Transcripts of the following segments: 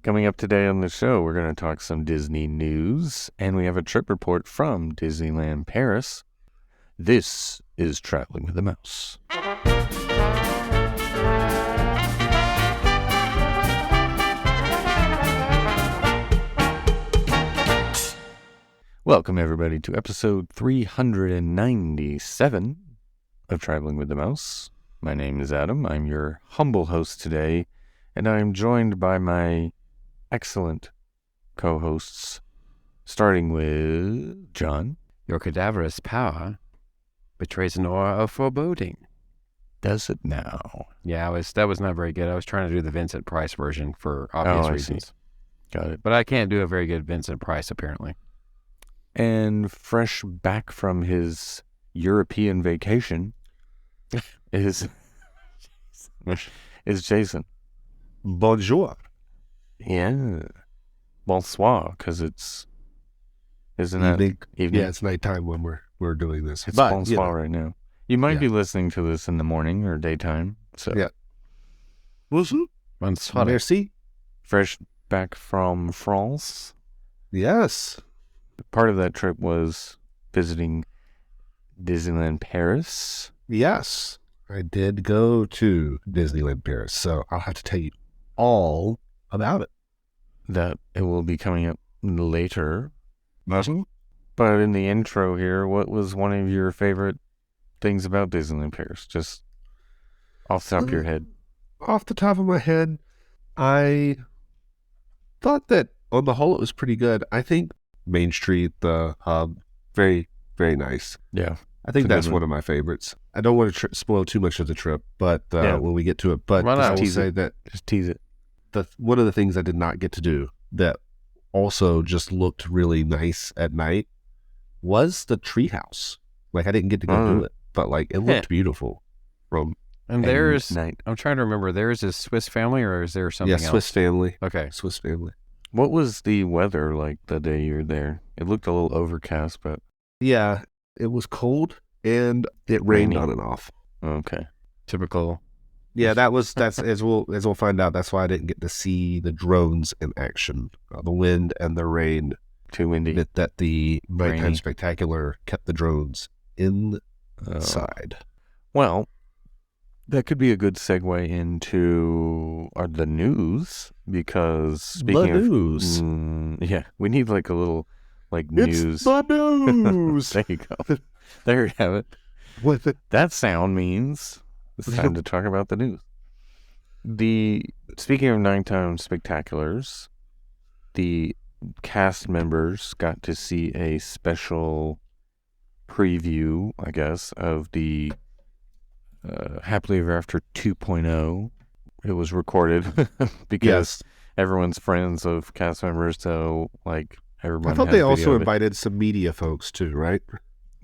Coming up today on the show, we're going to talk some Disney news, and we have a trip report from Disneyland Paris. This is Traveling with the Mouse. Welcome, everybody, to episode 397 of Traveling with the Mouse. My name is Adam. I'm your humble host today, and I'm joined by my excellent co-hosts, starting with John. Your cadaverous power betrays an aura of foreboding. Does it now? Yeah, that was not very good. I was trying to do the Vincent Price version for obvious reasons. Got it. But I can't do a very good Vincent Price, apparently. And fresh back from his European vacation is Jason. Bonjour. Yeah. Bonsoir, because isn't that evening? Yeah, it's nighttime when we're doing this. It's bonsoir right now. You might be listening to this in the morning or daytime. So yeah. Bonsoir. Merci. Fresh back from France. Yes. Part of that trip was visiting Disneyland Paris. Yes. I did go to Disneyland Paris, so I'll have to tell you all about it. That it will be coming up later. But in the intro here, what was one of your favorite things about Disneyland Paris? Just off the top of your head. Off the top of my head, I thought that on the whole it was pretty good. I think Main Street, the hub, very, very nice. Yeah. I think that's one of my favorites. I don't want to spoil too much of the trip, but when we get to it, but I will say that just tease it. One of the things I did not get to do that also just looked really nice at night was the treehouse. Like I didn't get to go do it, but like it looked beautiful from. And there's night. I'm trying to remember. There's a Swiss family, or is there something else? Yeah, Swiss family. Okay, Swiss family. What was the weather like the day you were there? It looked a little overcast, but yeah, it was cold and it rained on and off. Okay, typical. Yeah, that's as we'll find out. That's why I didn't get to see the drones in action. The wind and the rain, too windy. That the nighttime spectacular kept the drones inside. Well, that could be a good segue into the news, because speaking of news, we need like a little news. It's the news. There you go. There you have it. With it, that sound means it's time to talk about the news. Speaking of nighttime spectaculars, the cast members got to see a special preview, I guess, of the Happily Ever After 2.0. It was recorded because everyone's friends of cast members, so like everyone. I thought they also invited some media folks too, right?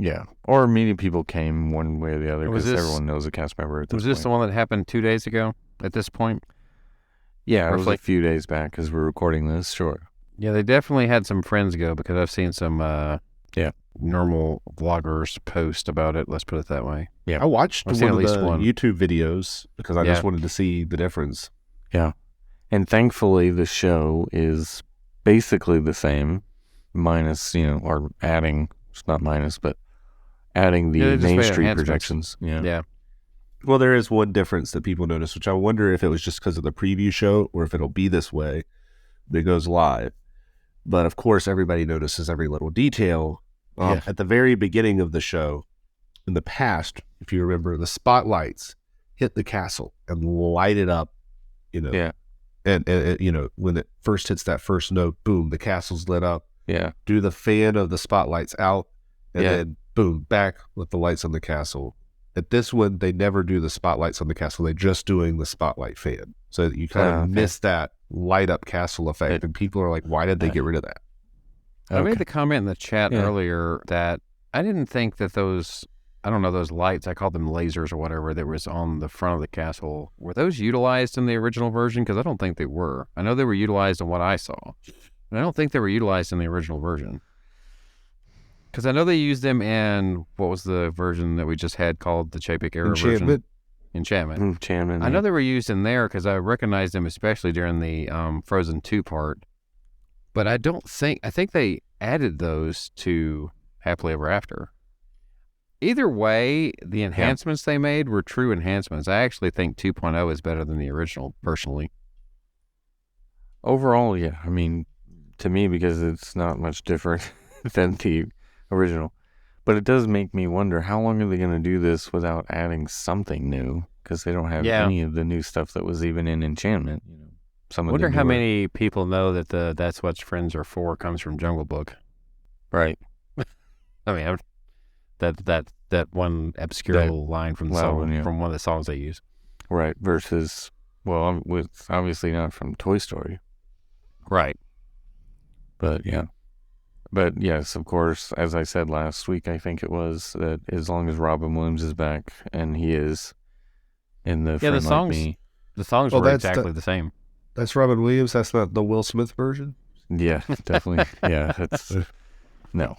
Yeah, or media people came one way or the other, because everyone knows a cast member at this point. Was this the one that happened 2 days ago at this point? Yeah, it was a few days back as we're recording this, sure. Yeah, they definitely had some friends go, because I've seen some normal vloggers post about it, let's put it that way. Yeah, I watched one of the YouTube videos because I just wanted to see the difference. Yeah, and thankfully the show is basically the same, minus, or adding, it's not minus, but adding the Main Street projections. Yeah. Well, there is one difference that people notice, which I wonder if it was just because of the preview show or if it'll be this way when it goes live. But of course, everybody notices every little detail. At the very beginning of the show, in the past, if you remember, the spotlights hit the castle and light it up, Yeah. And when it first hits that first note, boom, the castle's lit up. Yeah. Do the fan of the spotlights out, and then boom, back with the lights on the castle. At this one, they never do the spotlights on the castle. They're just doing the spotlight fan. So you kind of miss that light up castle effect. And people are like, why did they get rid of that? I made the comment in the chat earlier that I didn't think that those lights, I called them lasers or whatever, that was on the front of the castle, were those utilized in the original version? Because I don't think they were. I know they were utilized in what I saw, and I don't think they were utilized in the original version. Because I know they used them in, what was the version that we just had called the Chapek era version? Enchantment. Enchantment. I know they were used in there because I recognized them, especially during the Frozen 2 part. But I think they added those to Happily Ever After. Either way, the enhancements they made were true enhancements. I actually think 2.0 is better than the original, personally. Overall, yeah. I mean, to me, because it's not much different than the original. But it does make me wonder, how long are they going to do this without adding something new? Because they don't have any of the new stuff that was even in Enchantment. I wonder how many people know that the That's What Friends Are For comes from Jungle Book. Right. I mean, that one obscure little line from the song, from one of the songs they use. Right. Versus, well, it's obviously not from Toy Story. Right. But yeah. But yes, of course, as I said last week, I think it was, that as long as Robin Williams is back, and he is in the Friend Like Me. The songs were exactly the same. That's Robin Williams. That's not the Will Smith version. Yeah, definitely. Yeah, that's no.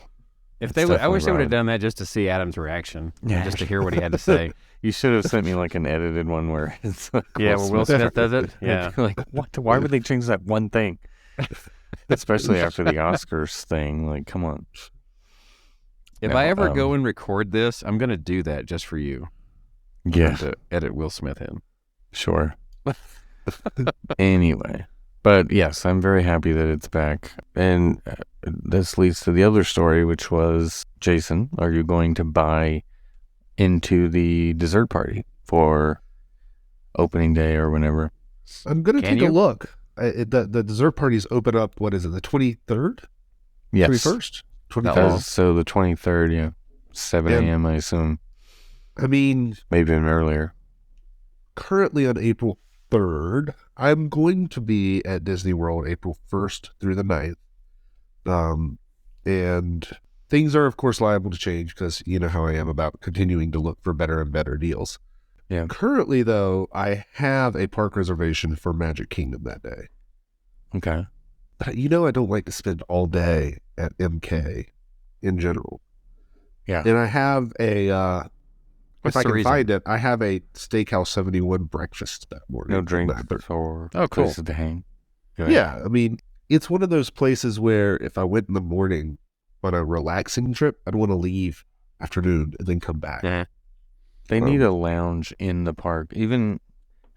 If they, I wish they would have done that just to see Adam's reaction, just to hear what he had to say. You should have sent me like an edited one where it's like where Will Smith does it. Yeah, like what? Why would they change that one thing? Especially after the Oscars thing. Like, come on. If I ever go and record this, I'm going to do that just for you. Yeah, to edit Will Smith in. Sure. Anyway, but yes, I'm very happy that it's back. And this leads to the other story, which was, Jason, are you going to buy into the dessert party for opening day or whenever? I'm going to take a look. The dessert parties open up, what is it, the 23rd? Yes. 21st? 23rd. So the 23rd, yeah. 7 a.m., I assume. I mean... Maybe even earlier. Currently on April 3rd, I'm going to be at Disney World April 1st through the 9th. And things are, of course, liable to change because you know how I am about continuing to look for better and better deals. Yeah. Currently, though, I have a park reservation for Magic Kingdom that day. Okay. But you know I don't like to spend all day at MK in general. Yeah. And I have a... What's if I the can reason? find it, I have a Steakhouse 71 breakfast that morning. No drinks or places to hang. Yeah, I mean, it's one of those places where if I went in the morning on a relaxing trip, I'd want to leave afternoon and then come back. Yeah. They need a lounge in the park. Even,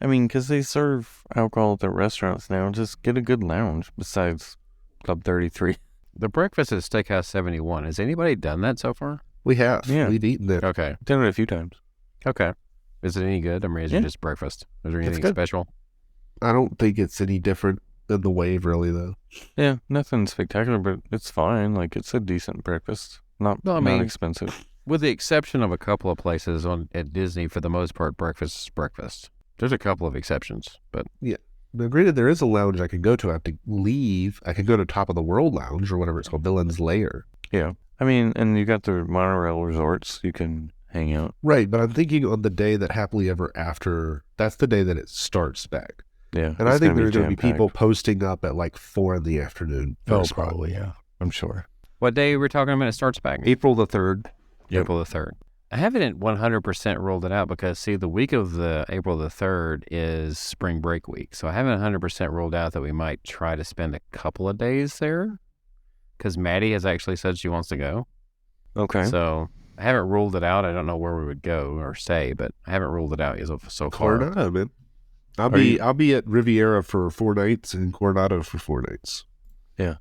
I mean, because they serve alcohol at the restaurants now. Just get a good lounge besides Club 33. The breakfast at Steakhouse 71. Has anybody done that so far? We have. Yeah. We've eaten it. Okay. Done it a few times. Okay. Is it any good? I mean, is it just breakfast? Is there anything special? I don't think it's any different than the Wave, really, though. Yeah, nothing spectacular, but it's fine. Like, it's a decent breakfast. Not expensive. With the exception of a couple of places at Disney, for the most part, breakfast is breakfast. There's a couple of exceptions, but... Yeah. Now, granted, there is a lounge I can go to. I have to leave. I can go to Top of the World Lounge or whatever it's called, Villain's Lair. Yeah. I mean, and you got the monorail resorts. You can hang out. Right, but I'm thinking on the day that Happily Ever After, that's the day that it starts back. Yeah. And I think there's going to be people posting up at like 4 in the afternoon. Probably, yeah. I'm sure. What day we're talking about it starts back? April the 3rd. Yep. April the 3rd. I haven't 100% ruled it out because, see, the week of the April the 3rd is spring break week. So I haven't 100% ruled out that we might try to spend a couple of days there because Maddie has actually said she wants to go. Okay. So I haven't ruled it out. I don't know where we would go or stay, but I haven't ruled it out so far. Coronado, man. I'll be at Riviera for 4 nights and Coronado for 4 nights. Yeah.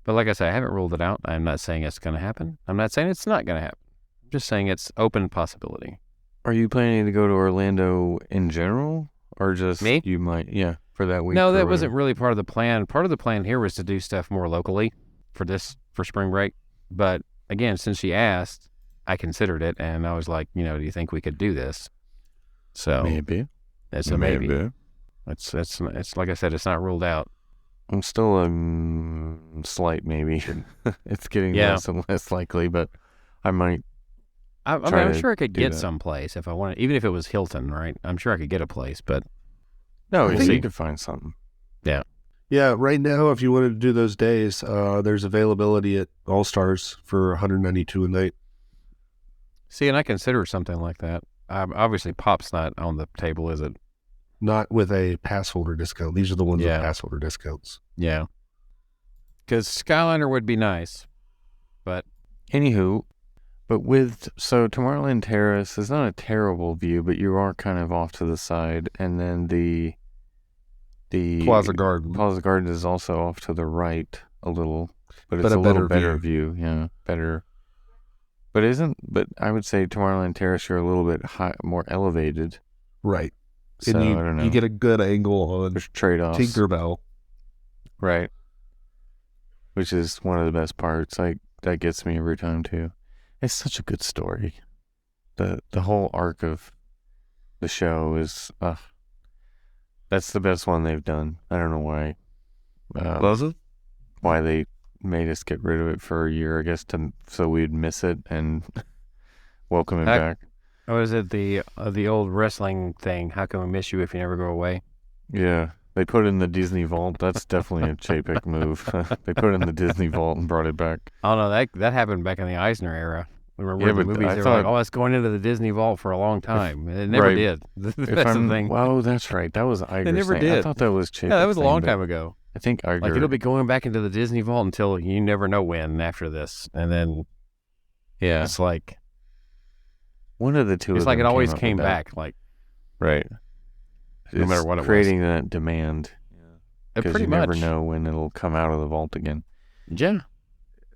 But like I said, I haven't ruled it out. I'm not saying it's going to happen. I'm not saying it's not going to happen. I'm just saying it's open possibility. Are you planning to go to Orlando in general? Or just me? You might, for that week? No, that wasn't really part of the plan. Part of the plan here was to do stuff more locally for spring break. But again, since she asked, I considered it, and I was like, do you think we could do this? So maybe. It's a maybe. It's like I said, it's not ruled out. I'm still a slight maybe. It's getting less and less likely, but I might. I'm sure I could get someplace if I wanted, even if it was Hilton, right? I'm sure I could get a place, but you could find something. Yeah. Yeah, right now, if you wanted to do those days, there's availability at All Stars for $192 a night. See, and I consider something like that. Obviously, pop's not on the table, is it? Not with a pass holder discount. These are the ones Yeah. with pass holder discounts. Yeah. Because Skyliner would be nice, but Anywho, so Tomorrowland Terrace is not a terrible view, but you are kind of off to the side, and then the Plaza Garden. Plaza Garden is also off to the right a little, but it's But a a little better better view. Yeah, better. But I would say Tomorrowland Terrace, you're a little bit more elevated. Right. So And I don't know. you get a good angle on There's trade-offs. Tinkerbell. Right. Which is one of the best parts. Like, that gets me every time too. It's such a good story. The whole arc of the show is that's the best one they've done. I don't know why. Was it? Why they made us get rid of it for a year, I guess, so we'd miss it and welcome it back. What is it, the old wrestling thing? How can we miss you if you never go away? Yeah. They put it in the Disney vault. That's definitely a Chapek move. They put it in the Disney vault and brought it back. Oh, no, that happened back in the Eisner era. Remember the movies, they were like, oh, it's going into the Disney vault for a long time. And it never did. That's the thing. Well, that's right. That was Iger's They never thing. did. I thought that was Chapek. Yeah, that was a long time ago. I think Iger... Like, it'll be going back into the Disney vault until you never know when after this. And then, yeah, it's like... One of the two It's of like them it always came came up with back. Like, right. No matter what it was. Creating that demand. Because pretty you much. never know when it'll come out of the vault again. Yeah.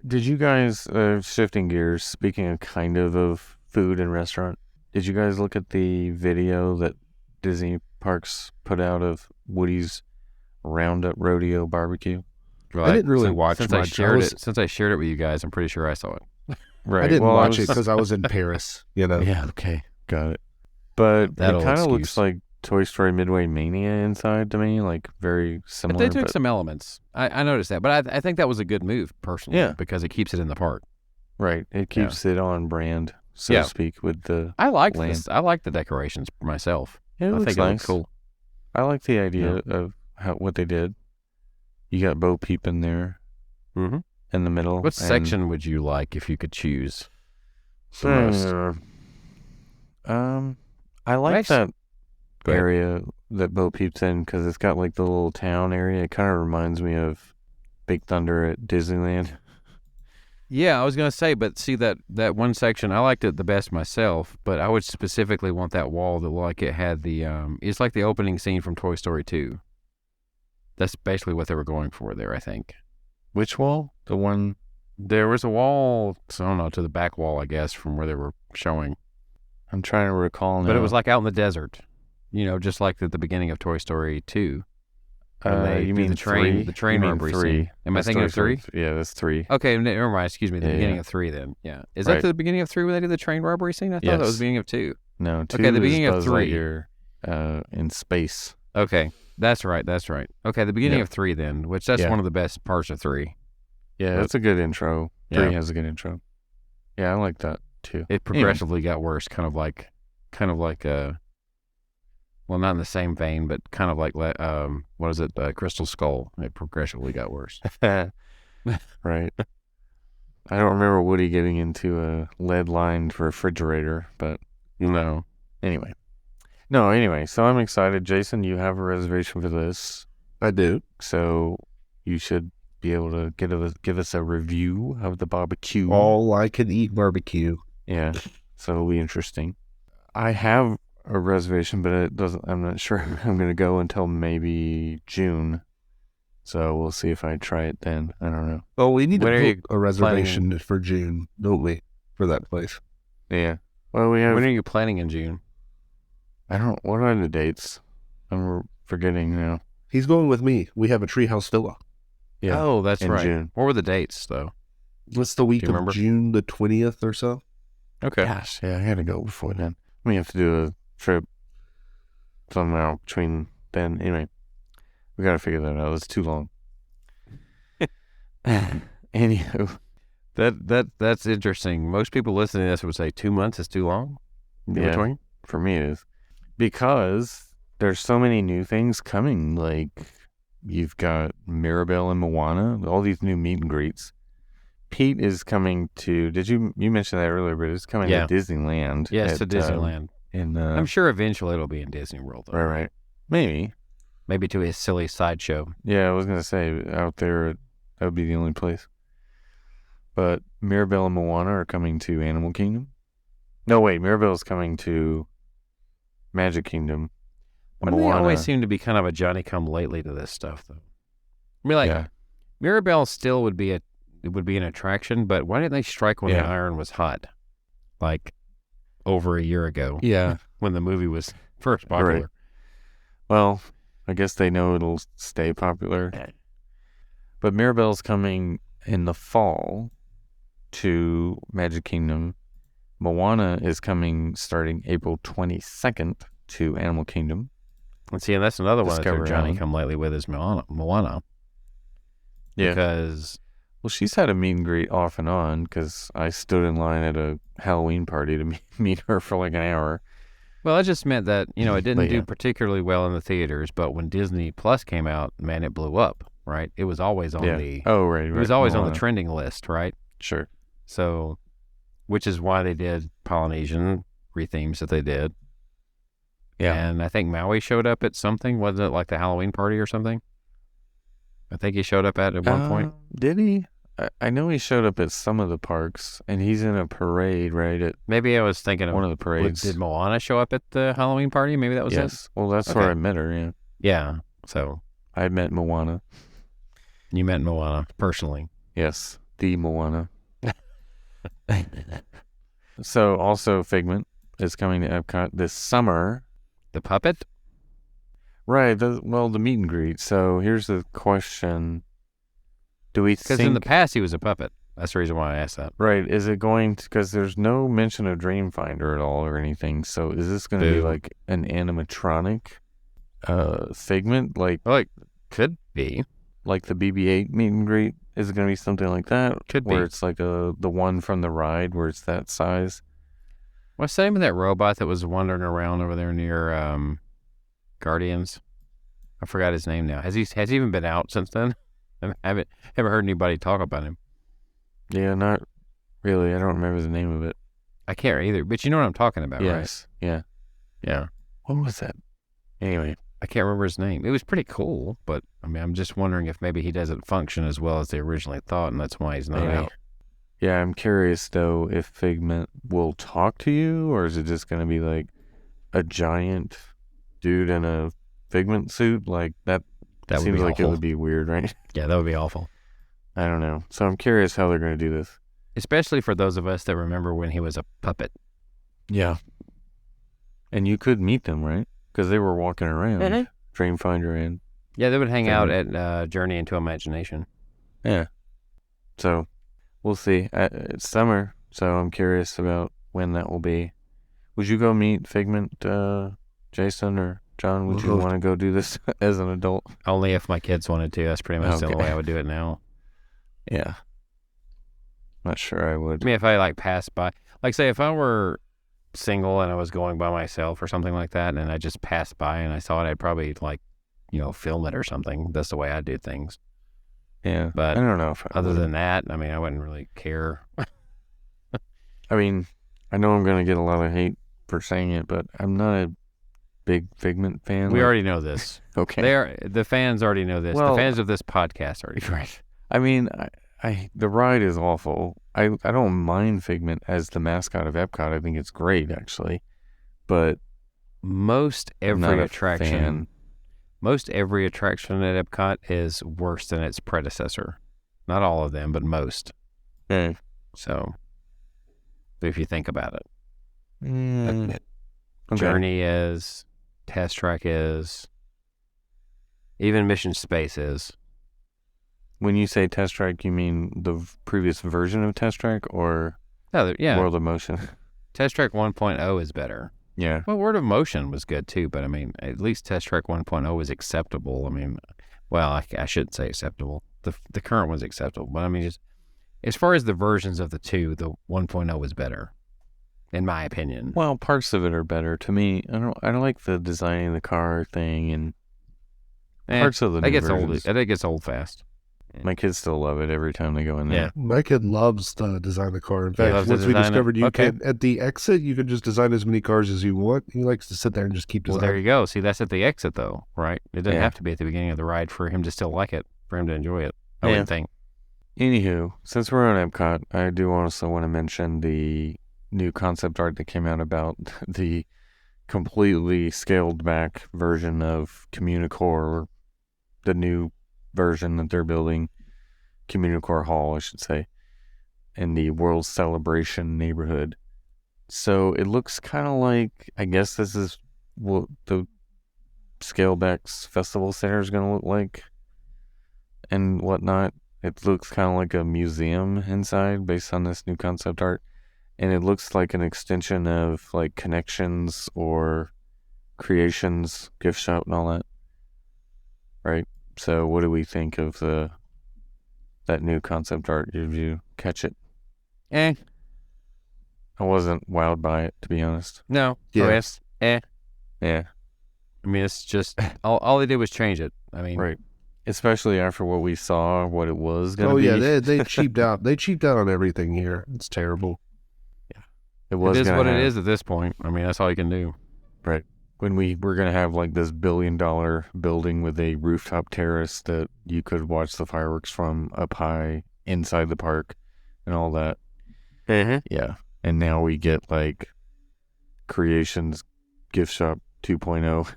Did you guys, shifting gears, speaking of food and restaurant, did you guys look at the video that Disney Parks put out of Woody's Roundup Rodeo barbecue? Well, I didn't really watch since much. Since I shared it with you guys, I'm pretty sure I saw it. Right. I didn't well, watch it because I was in Paris, you know. Yeah, okay. Got it. But That it old kind of excuse. looks like Toy Story Midway Mania inside to me, like very similar. But they took some elements. I noticed that. But I think that was a good move, personally, Yeah. because it keeps it in the park. Right. It keeps it on brand, so Yeah. to speak, with the I liked land. this. I like the decorations myself. Yeah, it I looks think nice. it looks cool. I like the idea of what they did. You got Bo Peep in there Mm-hmm. in the middle. What section would you like if you could choose the most? I like Nice. that Go ahead. area that Bo Peep's in because it's got like the little town area. It kind of reminds me of Big Thunder at Disneyland. Yeah, I was going to say, but see that one section, I liked it the best myself, but I would specifically want that wall that like it had the, it's like the opening scene from Toy Story 2. That's basically what they were going for there, I think. Which wall? The one... There was a wall, so I don't know, to the back wall, I guess, from where they were showing. I'm trying to recall now. But it was like out in the desert, just like at the beginning of Toy Story 2. you mean the train You mean robbery scene. three. Am I That's thinking of Toy 3? Story. Yeah, that's 3. Okay, never mind. Excuse me. The Yeah, beginning yeah. of 3 then. Yeah. Is Right. that the beginning of 3 when they did the train robbery scene? I thought that was Yes. the beginning of 2. No, 2 Okay, the is beginning of Buzz 3. Lightyear, in space. Okay. That's right. Okay, the beginning Yeah. of 3 then, which that's Yeah. one of the best parts of 3. Yeah, that's a good intro. Yeah. 3 has a good intro. Yeah, I like that too. It progressively got worse, kind of like well, not in the same vein, but kind of like what is it? Crystal Skull. It progressively got worse. Right. I don't remember Woody getting into a lead-lined refrigerator, but No. anyway. So I'm excited. Jason, you have a reservation for this, I do. so you should be able to give us a review of the barbecue. All I can eat barbecue. Yeah, so it'll be interesting. I have a reservation, but I'm not sure I'm going to go until maybe June. So we'll see if I try it then. I don't know. Oh, we need When are to you book a reservation for June, don't we? For that place. Yeah. Well, we have... When are you planning in June? what are the dates? I'm forgetting now. He's going with me. We have a treehouse villa. Yeah. Oh, that's in right. June. What were the dates, though? What's the week Do you of remember? June the 20th or so? Okay. Gosh, yeah, I got to go before then. We have to do a trip somehow between then. Anyway, we got to figure that out. It's too long. Anywho, That's interesting. Most people listening to this would say 2 months is too long. In Yeah. between? for me it is. Because there's so many new things coming. Like, you've got Mirabelle and Moana, all these new meet and greets. Pete is coming to, you mention that earlier, but it's coming Yeah. to Disneyland. Yes, to at, Disneyland. I'm sure eventually it'll be in Disney World, though. Right. Maybe to his silly sideshow. Yeah, I was gonna say out there that would be the only place. But Mirabelle and Moana are coming to Animal Kingdom. No, wait, Mirabelle's coming to Magic Kingdom. Why do they always seem to be kind of a Johnny-come-lately to this stuff, though? I mean, like, Mirabelle still would be an attraction, but why didn't they strike when the iron was hot? Like, over a year ago. Yeah. When the movie was first popular. Right. Well, I guess they know it'll stay popular. But Mirabelle's coming in the fall to Magic Kingdom. Moana is coming starting April 22nd to Animal Kingdom. And see, and that's another one Discovery that Johnny Island. come lately with is Moana. Yeah. Because, well, she's had a meet and greet off and on because I stood in line at a Halloween party to meet her for like an hour. well, it just meant that, it didn't do particularly well in the theaters, but when Disney Plus came out, man, it blew up, right? It was always on Right. It was always on Moana. the trending list, right? Sure. So, which is why they did Polynesian rethemes that they did. Yeah. And I think Maui showed up at something. Wasn't it like the Halloween party or something? I think he showed up at one point. Did he? I know he showed up at some of the parks, and he's in a parade, right? At Maybe I was thinking one of the parades. Did Moana show up at the Halloween party? Maybe that was it? Yes. Well, that's where I met her, yeah. Yeah. So I met Moana. you met Moana personally. Yes. The Moana. So also Figment is coming to Epcot this summer. The puppet? Right. The meet and greet. So here's the question. Do we think... Because in the past he was a puppet. That's the reason why I asked that. Right. Is it going to... Because there's no mention of Dreamfinder at all or anything. So is this going to be like an animatronic Figment? Like could be. Like the BB-8 meet and greet? Is it going to be something like that? Could be. Where it's like the one from the ride where it's that size? What's the name of that robot that was wandering around over there near Guardians? I forgot his name now. Has he even been out since then? I haven't heard anybody talk about him. Yeah, not really. I don't remember the name of it. I can't either, but you know what I'm talking about, right? Yes. Yeah. Yeah. What was that? Anyway. I can't remember his name. It was pretty cool, but I mean, I'm just wondering if maybe he doesn't function as well as they originally thought, and that's why he's not out. Yeah, I'm curious, though, if Figment will talk to you, or is it just going to be like a giant dude in a Figment suit? Like, that seems like it would be weird, right? Yeah, that would be awful. I don't know. So I'm curious how they're going to do this. Especially for those of us that remember when he was a puppet. Yeah. And you could meet them, right? Because they were walking around. Dreamfinder and... Yeah, they would hang out at Journey into Imagination. Yeah. So, we'll see. It's summer, so I'm curious about when that will be. Would you go meet Figment, Jason, or John? Would you want to go do this as an adult? Only if my kids wanted to. That's pretty much the only way I would do it now. Yeah. Not sure I would. I mean, if I passed by, say if I were single and I was going by myself or something like that, and I just passed by and I saw it, I'd probably film it or something. That's the way I do things. Yeah. But I don't know if other than that, I mean, I wouldn't really care. I mean, I know I'm going to get a lot of hate for saying it, but I'm not a big Figment fan. We already know this. Okay. The fans already know this. Well, the fans of this podcast already know. Right. I mean, the ride is awful. I don't mind Figment as the mascot of Epcot. I think it's great, actually. But most I'm every not attraction, a fan. Most every attraction at Epcot is worse than its predecessor. Not all of them, but most. Okay. So, if you think about it, Okay. Journey is, Test Track is, even Mission Space is. When you say Test Track, you mean the previous version of Test Track or World of Motion? Test Track 1.0 is better. Yeah. Well, World of Motion was good too, but I mean, at least Test Track 1.0 was acceptable. I mean, well, I shouldn't say acceptable. The current one's acceptable, but I mean, just as far as the versions of the two, the 1.0 was better, in my opinion. Well, parts of it are better to me. I don't like the designing the car thing and parts of the new I think versions. it gets old fast. My kids still love it every time they go in there. Yeah. My kid loves to design the car. In He fact, loves to once we design it? discovered you Okay. can, at the exit, you can just design as many cars as you want. He likes to sit there and just keep Well, designing. there you go. See, that's at the exit, though, right? It doesn't Yeah. have to be at the beginning of the ride for him to still like it, for him to enjoy it. I Yeah. wouldn't think. Anywho, since we're on Epcot, I do also want to mention the new concept art that came out about the completely scaled back version of Communicore, the new version that they're building, Communicore Hall, I should say, in the World Celebration neighborhood. So it looks kind of like, I guess this is what the Scaleback's Festival Center is going to look like and whatnot. It looks kind of like a museum inside based on this new concept art. And it looks like an extension of like Connections or Creations gift shop and all that. Right? So what do we think of that new concept art? Did you catch it? Eh. I wasn't wowed by it, to be honest. No. Yeah. Yes. Eh. Yeah. I mean, it's just, all they did was change it. I mean, Right. Especially after what we saw, what it was going to Oh, be. yeah, they cheaped out. They cheaped out on everything here. It's terrible. It was it is gonna what it have- is at this point. I mean, that's all you can do. Right. When we were going to have like this $1 billion building with a rooftop terrace that you could watch the fireworks from up high inside the park and all that. Mm-hmm. Yeah. And now we get like Creations Gift Shop 2.0.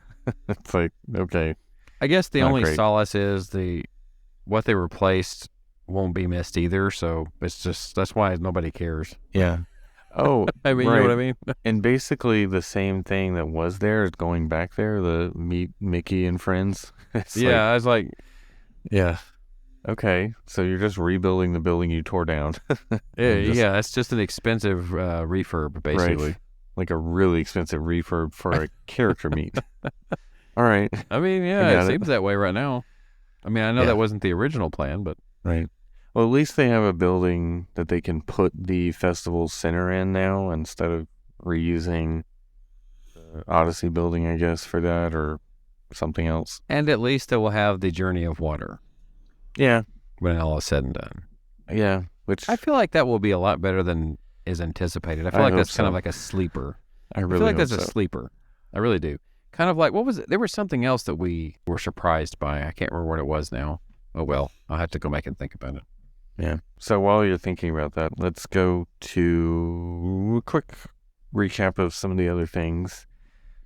It's like, okay. I guess the Not only great. solace is what they replaced won't be missed either. So it's just, that's why nobody cares. Yeah. Oh, I mean, right. you know what I mean? And basically the same thing that was there is going back there, the Meet Mickey and Friends. It's Yeah, I was like, yeah. Okay. So you're just rebuilding the building you tore down. yeah, it's just an expensive refurb, basically. Right. Like a really expensive refurb for a character meet. All right. I mean, I yeah, got it it. seems that way right now. I mean, I know Yeah. that wasn't the original plan, but Right. Well, at least they have a building that they can put the festival center in now instead of reusing the Odyssey building, I guess, for that or something else. and at least it will have the Journey of Water Yeah. when all is said and done. Yeah. Which I feel like that will be a lot better than is anticipated. I feel I like hope that's kind of so. like a sleeper. I I really feel like hope that's a so. sleeper. I really do. Kind of like, what was it? There was something else that we were surprised by. I can't remember what it was now. Oh, well, I'll have to go back and think about it. Yeah. So while you're thinking about that, let's go to a quick recap of some of the other things.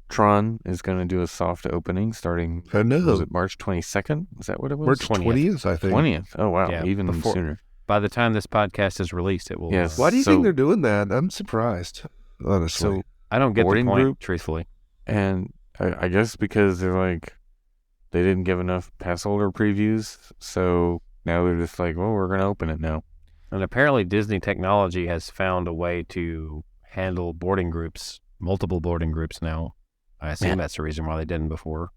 Tron is going to do a soft opening starting, I know. was it March 22nd? Is that what it was? March 20th. 20th, I think. 20th. Oh, wow. Yeah, Even before- sooner. By the time this podcast is released, it will. Yes. Why do you So- think they're doing that? I'm surprised, honestly. So, I don't get the boarding point, group? truthfully. and I guess because they're like, they didn't give enough pass holder previews. So now they're just like, well, we're going to open it now. And apparently Disney Technology has found a way to handle boarding groups, multiple boarding groups now. I assume Yeah. that's the reason why they didn't before.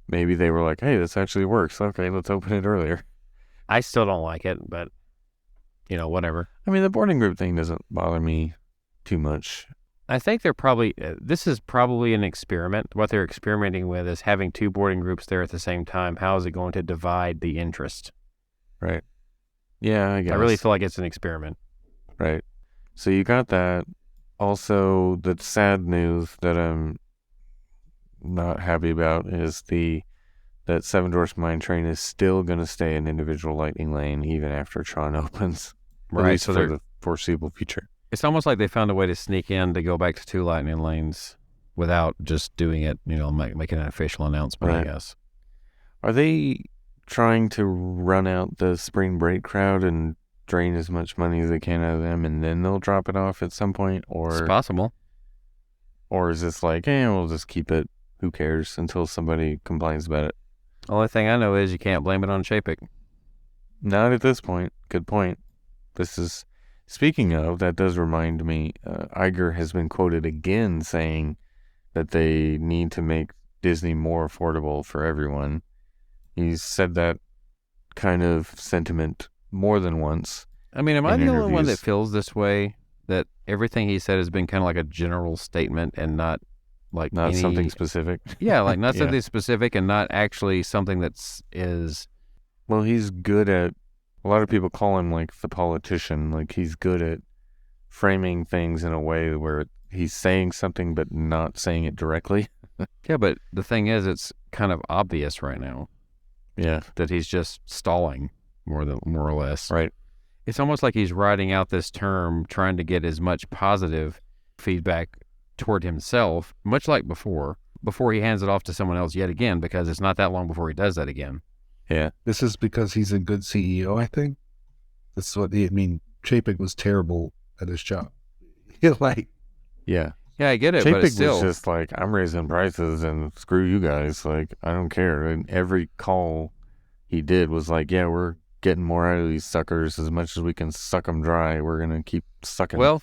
Maybe they were like, hey, this actually works. Okay, let's open it earlier. I still don't like it, but, whatever. I mean, the boarding group thing doesn't bother me too much. I think they're probably, this is probably an experiment. What they're experimenting with is having two boarding groups there at the same time. How is it going to divide the interest? Right. Yeah, I guess. I really feel like it's an experiment. Right. So you got that. Also, the sad news that I'm not happy about is that Seven Dwarfs Mine Train is still going to stay an individual lightning lane even after Tron opens. At Right, least so for they're- the foreseeable future. It's almost like they found a way to sneak in to go back to two lightning lanes without just doing it, making an official announcement, Right. I guess. Are they trying to run out the spring break crowd and drain as much money as they can out of them and then they'll drop it off at some point? It's possible. Or is this like, we'll just keep it, who cares, until somebody complains about it? Only thing I know is you can't blame it on Chapek. Not at this point. Good point. This is, speaking of, that does remind me, Iger has been quoted again saying that they need to make Disney more affordable for everyone. He's said that kind of sentiment more than once. I mean, am I in the only one that interviews. feels this way? That everything he said has been kind of like a general statement and not like Not something any- specific. Yeah, like not Yeah. something specific and not actually something is Well, he's good at, a lot of people call him like the politician. Like he's good at framing things in a way where he's saying something but not saying it directly. Yeah, but the thing is, it's kind of obvious right now. Yeah. That he's just stalling more or less. Right. It's almost like he's writing out this term, trying to get as much positive feedback toward himself, much like before he hands it off to someone else yet again, because it's not that long before he does that again. Yeah. This is because he's a good CEO, I think. That's what Chapek was terrible at his job. Yeah. Yeah, I get it, Chapek but it's still... was just like, I'm raising prices and screw you guys. Like, I don't care. And every call he did was like, yeah, we're getting more out of these suckers. As much as we can suck them dry, we're going to keep sucking. Well,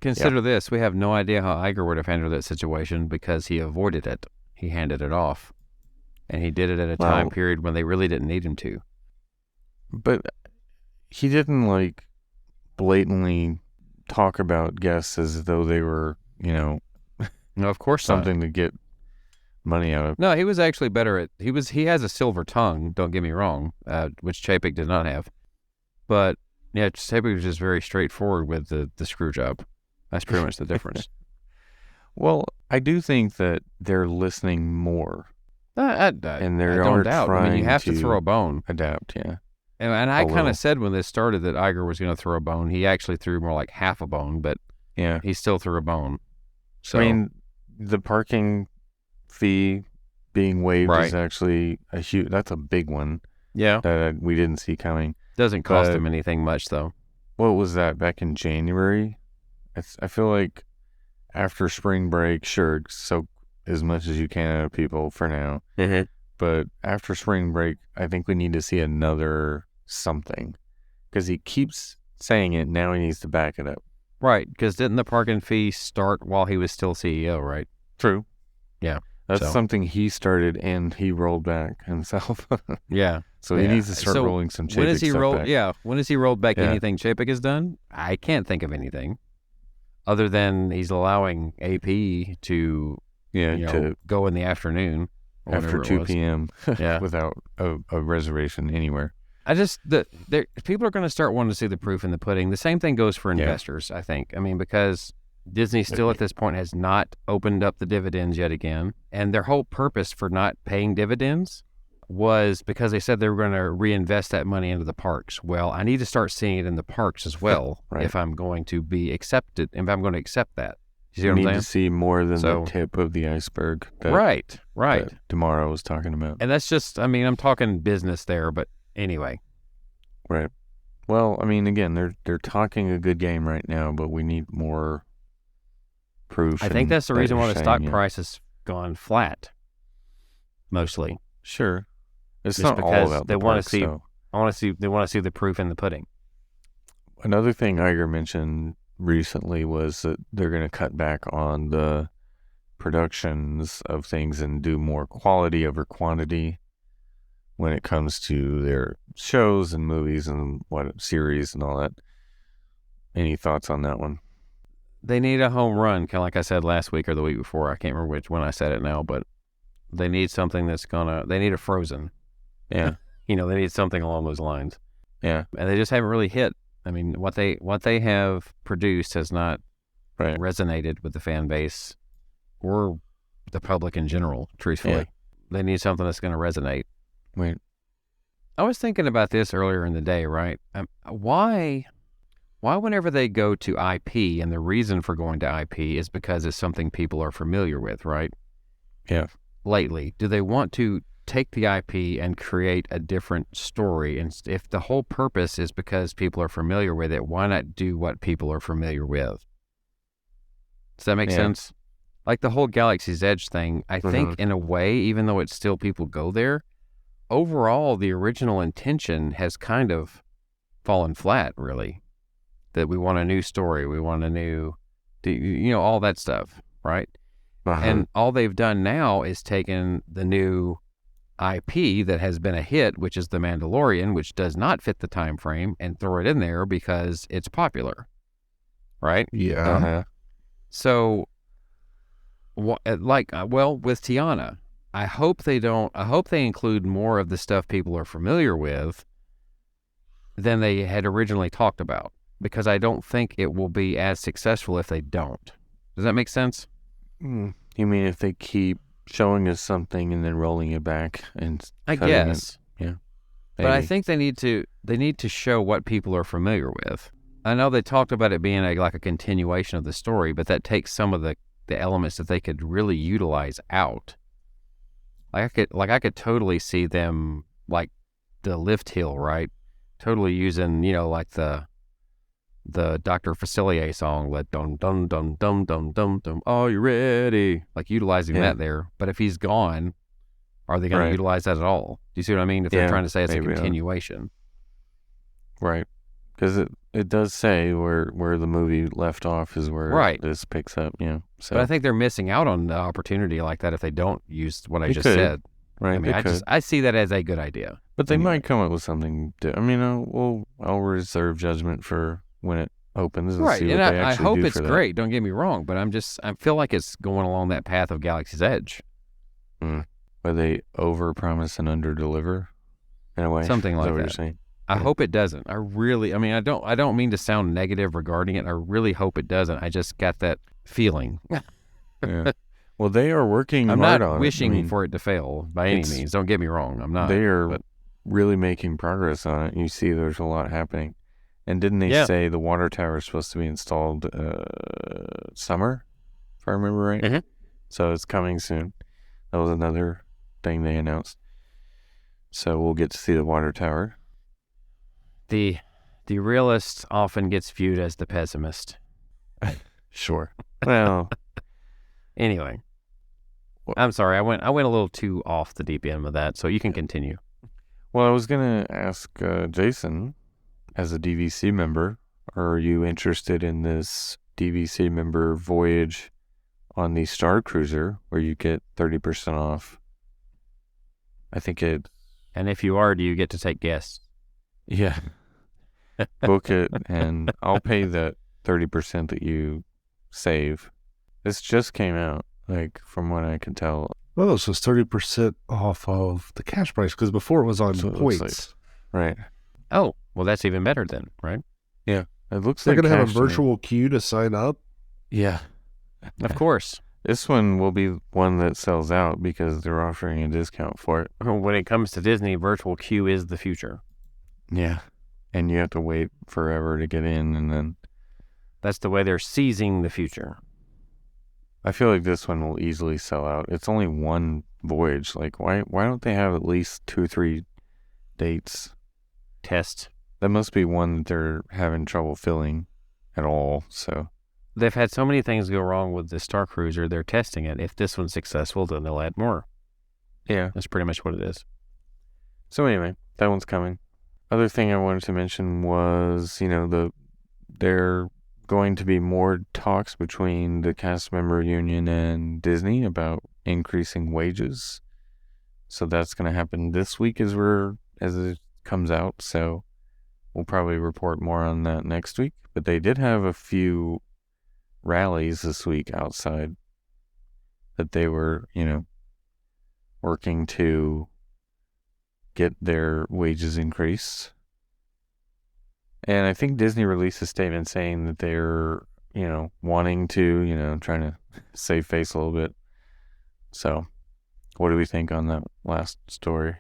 consider this. We have no idea how Iger would have handled that situation because he avoided it. He handed it off. And he did it at a time period when they really didn't need him to. But he didn't, like, blatantly talk about guests as though they were, no, of course something to get money out of. No, he was actually better at... He has a silver tongue, don't get me wrong, which Chapek did not have. But, yeah, Chapek was just very straightforward with the screw job. That's pretty much the difference. Well, I do think that they're listening more. And they I are don't doubt. I mean, you have trying to throw a bone. Adapt, yeah. And I kind of said when this started that Iger was going to throw a bone. He actually threw more like half a bone, but yeah, he still threw a bone. So, I mean, the parking fee being waived is actually that's a big one. Yeah. That we didn't see coming. Doesn't cost him anything much, though. What was that, back in January? I feel like after spring break, sure, soak as much as you can out of people for now. Mm-hmm. But after spring break, I think we need to see another something. Because he keeps saying it, now he needs to back it up. Right, because didn't the parking fee start while he was still CEO, right? True. Yeah. That's something he started and he rolled back himself. Yeah. So he needs to start rolling some Chapek stuff back. Yeah, when has he rolled back anything Chapek has done? I can't think of anything. Other than he's allowing AP to go in the afternoon. After 2 p.m. Yeah. without a reservation anywhere. People are going to start wanting to see the proof in the pudding. The same thing goes for investors, I think. I mean, because Disney still at this point has not opened up the dividends yet again. And their whole purpose for not paying dividends was because they said they were going to reinvest that money into the parks. Well, I need to start seeing it in the parks as well if I'm going to be accepted, if I'm going to accept that. You see what I'm saying? Need to see more than the tip of the iceberg that Tomorrow was talking about. And that's just, I mean, I'm talking business there, but anyway. Right. Well, I mean, again, they're talking a good game right now, but we need more proof. I think that's the reason why the stock price has gone flat, mostly. Sure. It's just not all about they the want parks, to see. They want to see the proof in the pudding. Another thing Iger mentioned recently was that they're going to cut back on the productions of things and do more quality over quantity when it comes to their shows and movies and series and all that. Any thoughts on that one? They need a home run, kind of like I said last week or the week before. I can't remember when I said it now, but they need something they need a Frozen. Yeah. They need something along those lines. Yeah. And they just haven't really hit. I mean, what they have produced has not resonated with the fan base or the public in general, truthfully. Yeah. They need something that's going to resonate. Right. I was thinking about this earlier in the day, right? Why whenever they go to IP, and the reason for going to IP is because it's something people are familiar with, right? Yeah. Lately, do they want to take the IP and create a different story? And if the whole purpose is because people are familiar with it, why not do what people are familiar with? Does that make sense? Like the whole Galaxy's Edge thing, I think in a way, even though it's still people go there, overall, the original intention has kind of fallen flat, really. That we want a new story, we want a new, all that stuff, right? And all they've done now is taken the new IP that has been a hit, which is The Mandalorian, which does not fit the time frame, and throw it in there because it's popular, right? Yeah. So, with Tiana, I hope they don't. I hope they include more of the stuff people are familiar with than they had originally talked about, because I don't think it will be as successful if they don't. Does that make sense? You mean if they keep showing us something and then rolling it back and I cutting it? guess. Yeah. But I Maybe. think they need to show what people are familiar with. I know they talked about it being like a continuation of the story, but that takes some of the elements that they could really utilize out. I could totally see them, like the lift hill, right? Totally using, like the Dr. Facilier song, let dum dum dum dum dum dum dum. Are you ready? Like utilizing that there. But if he's gone, are they going to utilize that at all? Do you see what I mean? If they're trying to say it's a continuation, right? Because it does say where the movie left off is where this picks up. Yeah. So, but I think they're missing out on the opportunity like that if they don't use what I just said. Right. I mean, I see that as a good idea. But they might come up with something. I mean, I'll reserve judgment for when it opens and see what they actually do. I hope it's great. Don't get me wrong, but I feel like it's going along that path of Galaxy's Edge. Where they overpromise and underdeliver, in a way. Something like that. What you're saying? I hope it doesn't. I don't mean to sound negative regarding it. I really hope it doesn't. I just got that feeling. Yeah. Well, they are working I'm hard not on wishing for it to fail by any means. Don't get me wrong. I'm not. They are really making progress on it. You see there's a lot happening. And didn't they say the water tower is supposed to be installed summer, if I remember right? Mm-hmm. So it's coming soon. That was another thing they announced. So we'll get to see the water tower. The realist often gets viewed as the pessimist. Sure. Well, anyway, I'm sorry. I went a little too off the deep end with that, so you can continue. Well, I was gonna ask Jason, as a DVC member, are you interested in this DVC member voyage on the Star Cruiser where you get 30% off? I think it. And if you are, do you get to take guests? Yeah. Book it, and I'll pay that 30% that you save. This just came out, like, from what I can tell. Oh, so it's 30% off of the cash price, because before it was on points. Right. Oh, well, that's even better then, right? Yeah. It looks They're like going to have a virtual queue to sign up? Yeah. Of course. This one will be one that sells out because they're offering a discount for it. When it comes to Disney, virtual queue is the future. Yeah. And you have to wait forever to get in, and then... That's the way they're seizing the future. I feel like this one will easily sell out. It's only one voyage. Like, why don't they have at least 2 or 3 dates? Test. That must be one that they're having trouble filling at all, so... They've had so many things go wrong with the Star Cruiser, they're testing it. If this one's successful, then they'll add more. Yeah. That's pretty much what it is. So anyway, that one's coming. Other thing I wanted to mention was, there going to be more talks between the cast member union and Disney about increasing wages. So that's going to happen this week as it comes out. So we'll probably report more on that next week. But they did have a few rallies this week outside that they were, working to get their wages increased. And I think Disney released a statement saying that they're, wanting to, trying to save face a little bit. So what do we think on that last story?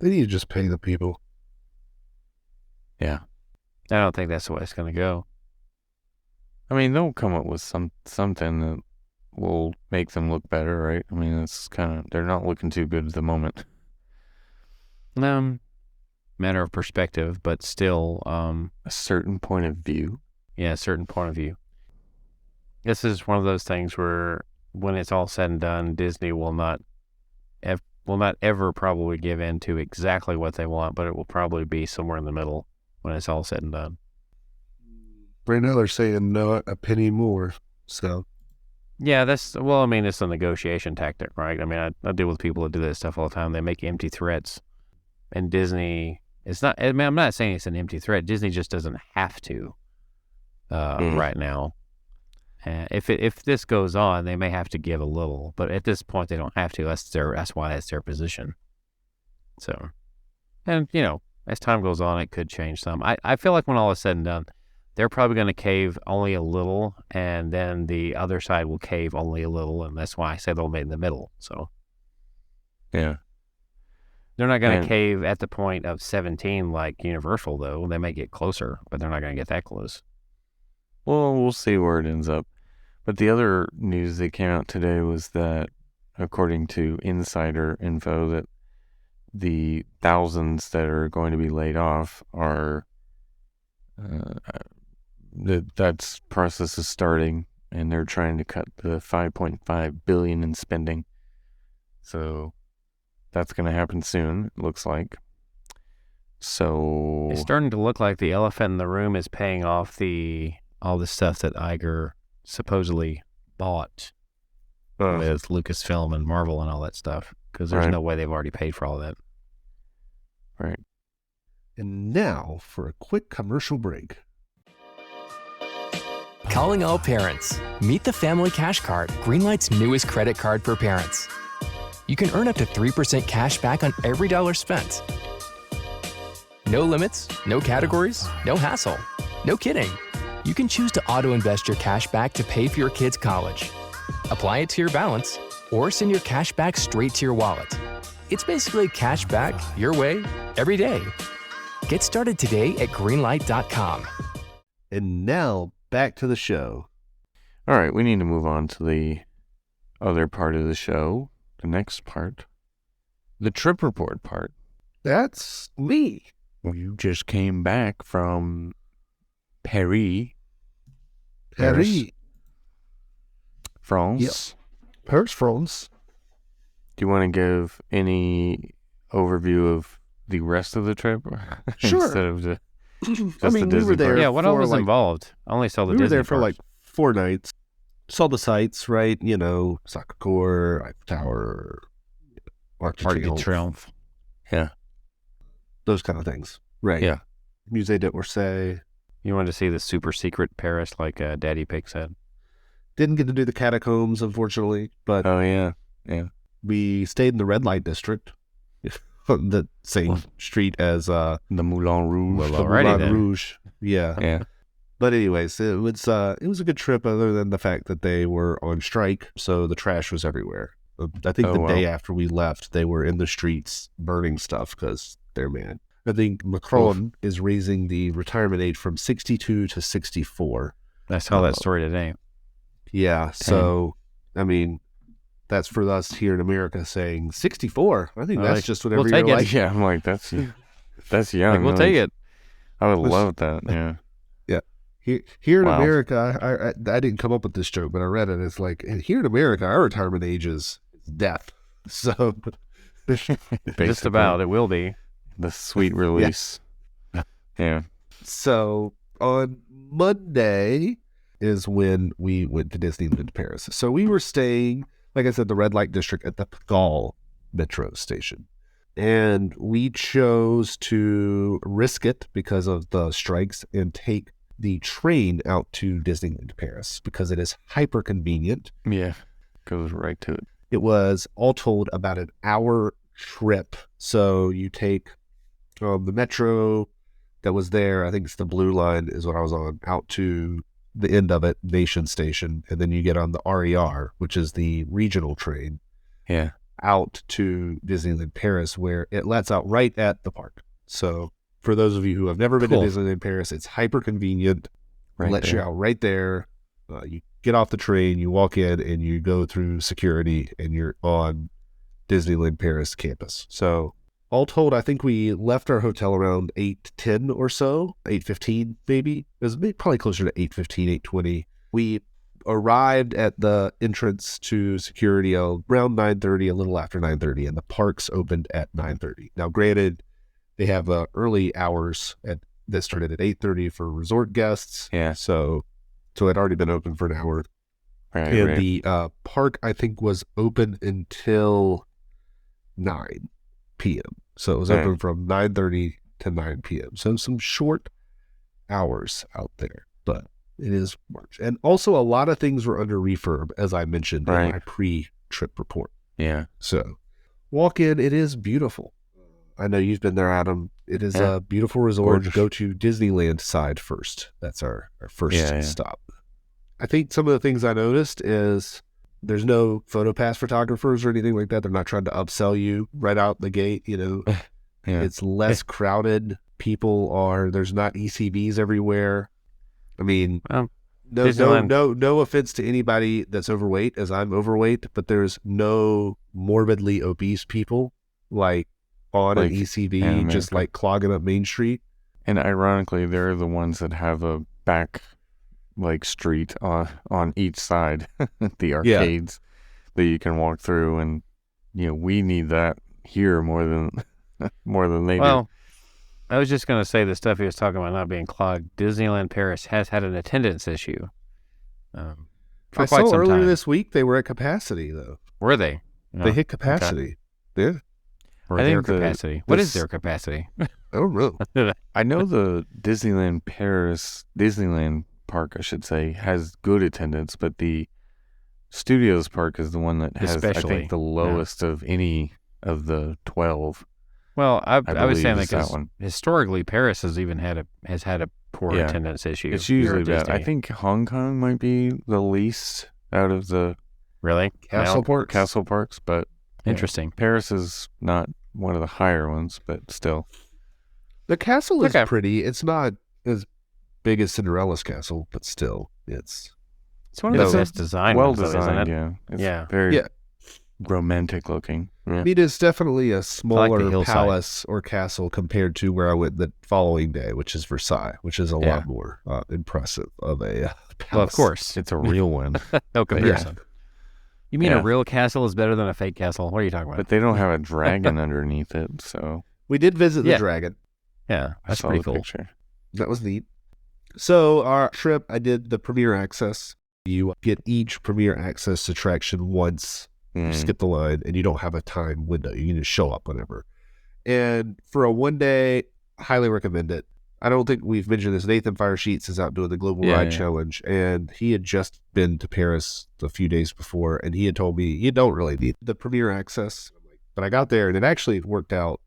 They need to just pay the people. Yeah. I don't think that's the way it's going to go. I mean, they'll come up with something that will make them look better, right? I mean, it's they're not looking too good at the moment. Matter of perspective, but still... a certain point of view. Yeah, a certain point of view. This is one of those things where when it's all said and done, Disney will not ever probably give in to exactly what they want, but it will probably be somewhere in the middle when it's all said and done. Right now they're saying not a penny more, so... Yeah, it's a negotiation tactic, right? I mean, I deal with people that do this stuff all the time. They make empty threats. And Disney, I'm not saying it's an empty threat. Disney just doesn't have to right now. If this goes on, they may have to give a little, but at this point they don't have to. That's why it's their position. So, and as time goes on, it could change some. I feel like when all is said and done, they're probably going to cave only a little, and then the other side will cave only a little, and that's why I say they'll be in the middle. So, Yeah. they're not going to cave at the point of 17 like Universal, though. They may get closer, but they're not going to get that close. Well, we'll see where it ends up. But the other news that came out today was that, according to insider info, that the thousands that are going to be laid off are that's process is starting, and they're trying to cut the $5.5 billion in spending. So that's going to happen soon, it looks like. So It's starting to look like the elephant in the room is paying off all the stuff that Iger supposedly bought with Lucasfilm and Marvel and all that stuff, because there's no way they've already paid for all that. Right. And now for a quick commercial break. Calling all parents. Meet the Family Cash Card, Greenlight's newest credit card for parents. You can earn up to 3% cash back on every dollar spent. No limits, no categories, no hassle. No kidding. You can choose to auto-invest your cash back to pay for your kids' college. Apply it to your balance, or send your cash back straight to your wallet. It's basically cash back your way, every day. Get started today at greenlight.com. And now, back to the show. All right, we need to move on to the other part of the show, the next part, the trip report part. That's me. You just came back from Paris, France. Paris, France. Do you want to give any overview of the rest of the trip? Sure. Instead of just I mean, the we were Disney there. part? Yeah, what all for, was like- involved? I only saw the We were Disney there for parts. like 4 nights. Saw the sights, right? Sacre Coeur, Eiffel Tower, Arc de Arc de Triomphe, Triomphe. Yeah. those kind of things. Right. Yeah. Musée d'Orsay. You wanted to see the super secret Paris, like Daddy Pig said. Didn't get to do the catacombs, unfortunately, but Oh, yeah. Yeah. we stayed in the red light district, on the same street as The Moulin Rouge. Well, the alrighty Moulin then. Rouge. Yeah. Yeah. But anyways, it was a good trip, other than the fact that they were on strike, so the trash was everywhere. I think the day after we left, they were in the streets burning stuff because they're mad. I think Macron is raising the retirement age from 62 to 64. I saw that story today. Yeah, so I mean, that's for us here in America saying 64. I think that's just whatever we'll you're take it. like. Yeah, I'm like, that's young. Like, we'll take it. I would love that. Yeah. Here in Wow. America, I didn't come up with this joke, but I read it. It's like, and here in America, our retirement age is death. So Just Basically, about. It will be. the sweet release. Yeah. So on Monday is when we went to Disneyland Paris. So we were staying, like I said, the red light district at the Pigalle metro station. And we chose to risk it because of the strikes and take the train out to Disneyland Paris because it is hyper convenient. Yeah. Goes right to it. It was all told about an hour trip. So you take the metro that was there, I think it's the blue line is what I was on, out to the end of it, Nation Station, and then you get on the RER, which is the regional train, Yeah. out to Disneyland Paris, where it lets out right at the park. So for those of you who have never been Cool. to Disneyland Paris, it's hyper convenient. Right lets there. you out right there. You get off the train, you walk in, and you go through security, and you're on Disneyland Paris campus. So all told, I think we left our hotel around 8:10 or so, 8:15 maybe. It was probably closer to 8:15, 8:20. We arrived at the entrance to security around 9:30, a little after 9:30, and the parks opened at 9:30. Now, granted, they have early hours that started at 8:30 for resort guests. Yeah. So it had already been open for an hour. Right. And right. the park, I think, was open until 9 p.m. So it was Okay. open from 9:30 to 9 p.m. So some short hours out there. But It is March. And also a lot of things were under refurb, as I mentioned in my pre-trip report. Yeah. So walk in, it is beautiful. I know you've been there, Adam. It is a beautiful resort. Gorgeous. Go to Disneyland side first. That's our first stop. I think some of the things I noticed is there's no PhotoPass photographers or anything like that. They're not trying to upsell you right out the gate. It's less crowded. There's not ECVs everywhere. I mean, no offense to anybody that's overweight, as I'm overweight, but there's no morbidly obese people like on an ECV, just like clogging up Main Street. And ironically, they're the ones that have a back street on each side, the arcades that you can walk through, and we need that here more than they do. I was just going to say the stuff he was talking about not being clogged. Disneyland Paris has had an attendance issue. For I quite saw some earlier time. this week they were at capacity though. Were they? They hit capacity. Okay. Yeah. Or their capacity. What is their capacity? I don't know. I know the Disneyland Park, I should say, has good attendance, but the Studios Park is the one that has, I think, the lowest of any of the 12. Well, I was saying that one. Historically, Paris has had a poor attendance issue. It's usually bad. I think Hong Kong might be the least out of the castle parks, but interesting. Paris is not one of the higher ones, but still. The castle is pretty. It's not as big as Cinderella's castle, but still, it's one of the best designed ones, designed, isn't it? It's very romantic looking. Yeah. It is definitely a smaller palace or castle compared to where I went the following day, which is Versailles, which is a lot more impressive of a palace. Well, of course. It's a real one. No comparison. You mean a real castle is better than a fake castle? What are you talking about? But they don't have a dragon underneath it, so... We did visit the dragon. Yeah, that's pretty cool. Picture. That was neat. So our trip, I did the Premier Access. You get each Premier Access attraction once. You skip the line, and you don't have a time window. You can just show up whenever. And for a one-day, highly recommend it. I don't think we've mentioned this. Nathan Firesheets is out doing the Global Ride Challenge, and he had just been to Paris a few days before, and he had told me, you don't really need the Premier Access. But I got there, and it actually worked out.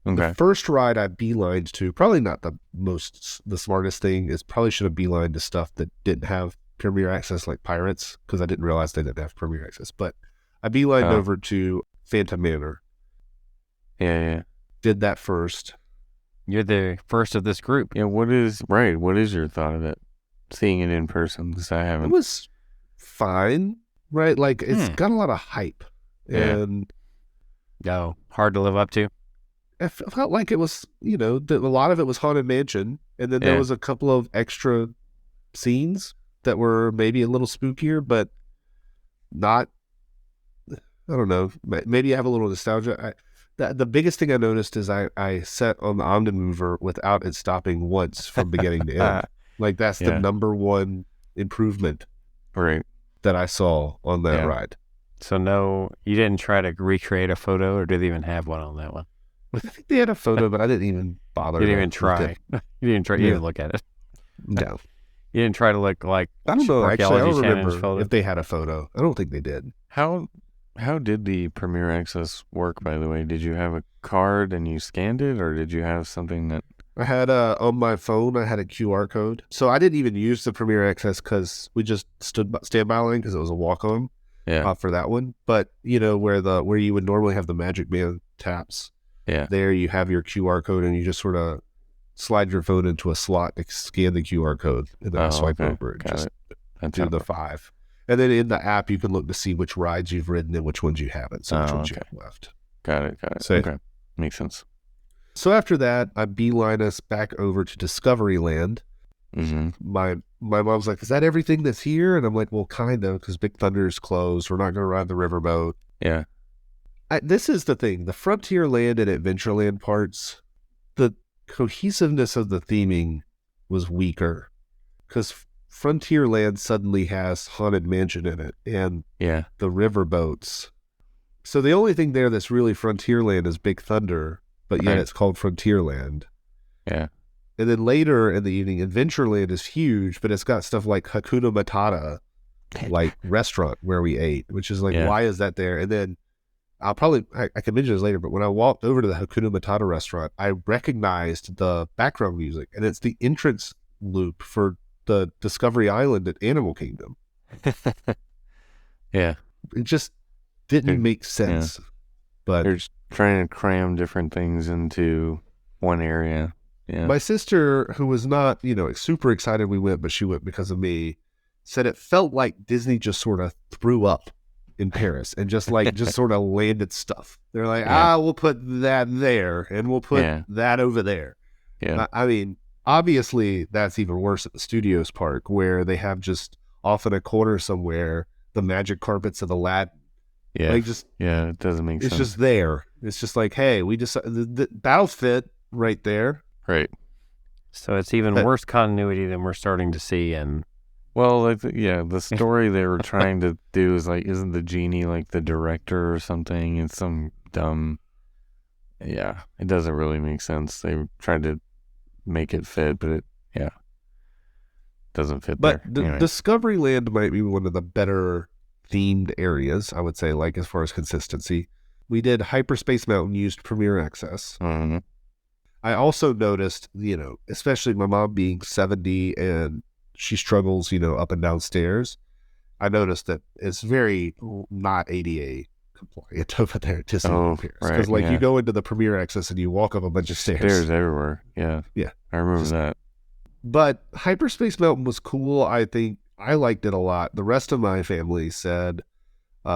Okay. The first ride I beelined to, probably not the smartest thing, is probably should have beelined to stuff that didn't have Premier Access, like Pirates, because I didn't realize they didn't have Premier Access. But I beelined over to Phantom Manor. Yeah. Did that first. You're the first of this group. Yeah, what is your thought of it? Seeing it in person, because I haven't. It was fine, right? Like, it's got a lot of hype. And hard to live up to. I felt like it was, a lot of it was Haunted Mansion. And then there was a couple of extra scenes that were maybe a little spookier, but not... I don't know. Maybe I have a little nostalgia. The biggest thing I noticed is I sat on the Omnimover without it stopping once from beginning to end. Like, that's the number one improvement that I saw on that ride. So no, you didn't try to recreate a photo, or did they even have one on that one? I think they had a photo, but I didn't even bother. You didn't even try. You didn't try. You didn't look at it. No. You didn't try to look like... I don't know. Actually, I don't remember remember if they had a photo. I don't think they did. How did the Premier Access work, by the way? Did you have a card and you scanned it, or did you have something that... I had on my phone, I had a QR code. So I didn't even use the Premier Access because we just standby line because it was a walk-on for that one. But, where you would normally have the Magic Man taps, there you have your QR code and you just sort of slide your phone into a slot to scan the QR code and then swipe over and just do the 5. And then in the app, you can look to see which rides you've ridden and which ones you haven't. So which ones you have left. Got it. So, okay. Makes sense. So after that, I beeline us back over to Discoveryland. Mm-hmm. My mom's like, is that everything that's here? And I'm like, well, kind of, because Big Thunder's closed. We're not going to ride the riverboat. Yeah. This is the thing. The Frontierland and Adventureland parts, the cohesiveness of the theming was weaker. Because Frontierland suddenly has Haunted Mansion in it and the riverboats. So the only thing there that's really Frontierland is Big Thunder, but yet it's called Frontierland. Yeah. And then later in the evening, Adventureland is huge, but it's got stuff like Hakuna Matata, like restaurant where we ate, which is like, why is that there? And then I can mention this later, but when I walked over to the Hakuna Matata restaurant, I recognized the background music, and it's the entrance loop for the Discovery Island at Animal Kingdom. Yeah. It just didn't make sense. Yeah. But they're just trying to cram different things into one area. Yeah. My sister, who was not, super excited we went, but she went because of me, said it felt like Disney just sort of threw up in Paris and just sort of landed stuff. They're like, we'll put that there and we'll put that over there. Yeah. I mean, obviously that's even worse at the Studios Park, where they have just off in a corner somewhere the magic carpets of Aladdin. Yeah. Like it doesn't make sense. It's just there. It's just like, hey, we just the Battlefit right there. Right. So it's even worse continuity than we're starting to see in. Well, the story they were trying to do is like, isn't the genie like the director or something? It's some dumb. Yeah, it doesn't really make sense. They tried to make it fit, but it doesn't fit. But there. Anyway. Discoveryland might be one of the better themed areas, I would say, like as far as consistency. We did Hyperspace Mountain, used Premier Access. Mm-hmm. I also noticed, especially my mom being 70 and she struggles, up and down stairs. I noticed that it's very not ADA compliant over there at Disneyland Paris. Because you go into the Premier Access and you walk up a bunch of stairs. Stairs everywhere. Yeah. Yeah. I remember that. But Hyperspace Mountain was cool. I think I liked it a lot. The rest of my family said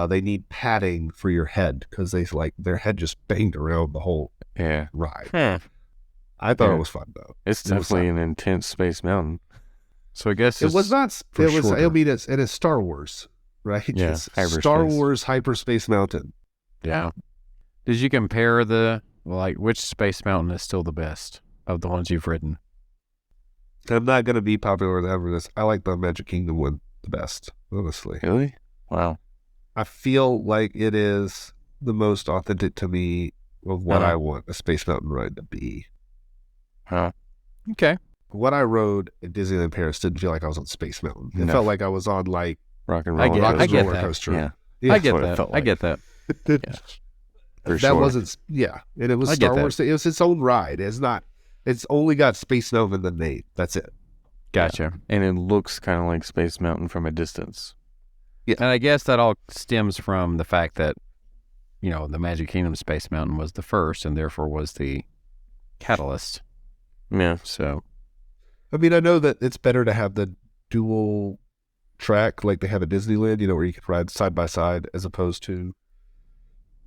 they need padding for your head because their head just banged around the whole ride. I thought it was fun though. It's definitely an intense Space Mountain. So I guess it was not. It was. shorter. I mean, it's Star Wars, right? Yeah, it's Star Wars Hyperspace Mountain. Yeah. Did you compare which Space Mountain is still the best of the ones you've ridden? I'm not going to be popular with this. I like the Magic Kingdom one the best, honestly. Really? Wow. I feel like it is the most authentic to me of what I want a Space Mountain ride to be. Huh. Okay. What I rode at Disneyland Paris didn't feel like I was on Space Mountain. It felt like I was on Rock and I Roll. get roller that. coaster. Yeah. I get what it that. felt I like. get that. For that sure. wasn't. Yeah, and it was I get Star that. Wars. It was its own ride. It's not. It's only got Space Mountain in the name. That's it. Gotcha. And it looks kind of like Space Mountain from a distance. Yeah. And I guess that all stems from the fact that, the Magic Kingdom Space Mountain was the first and therefore was the catalyst. Yeah. So, I mean, I know that it's better to have the dual track like they have at Disneyland, where you can ride side by side as opposed to.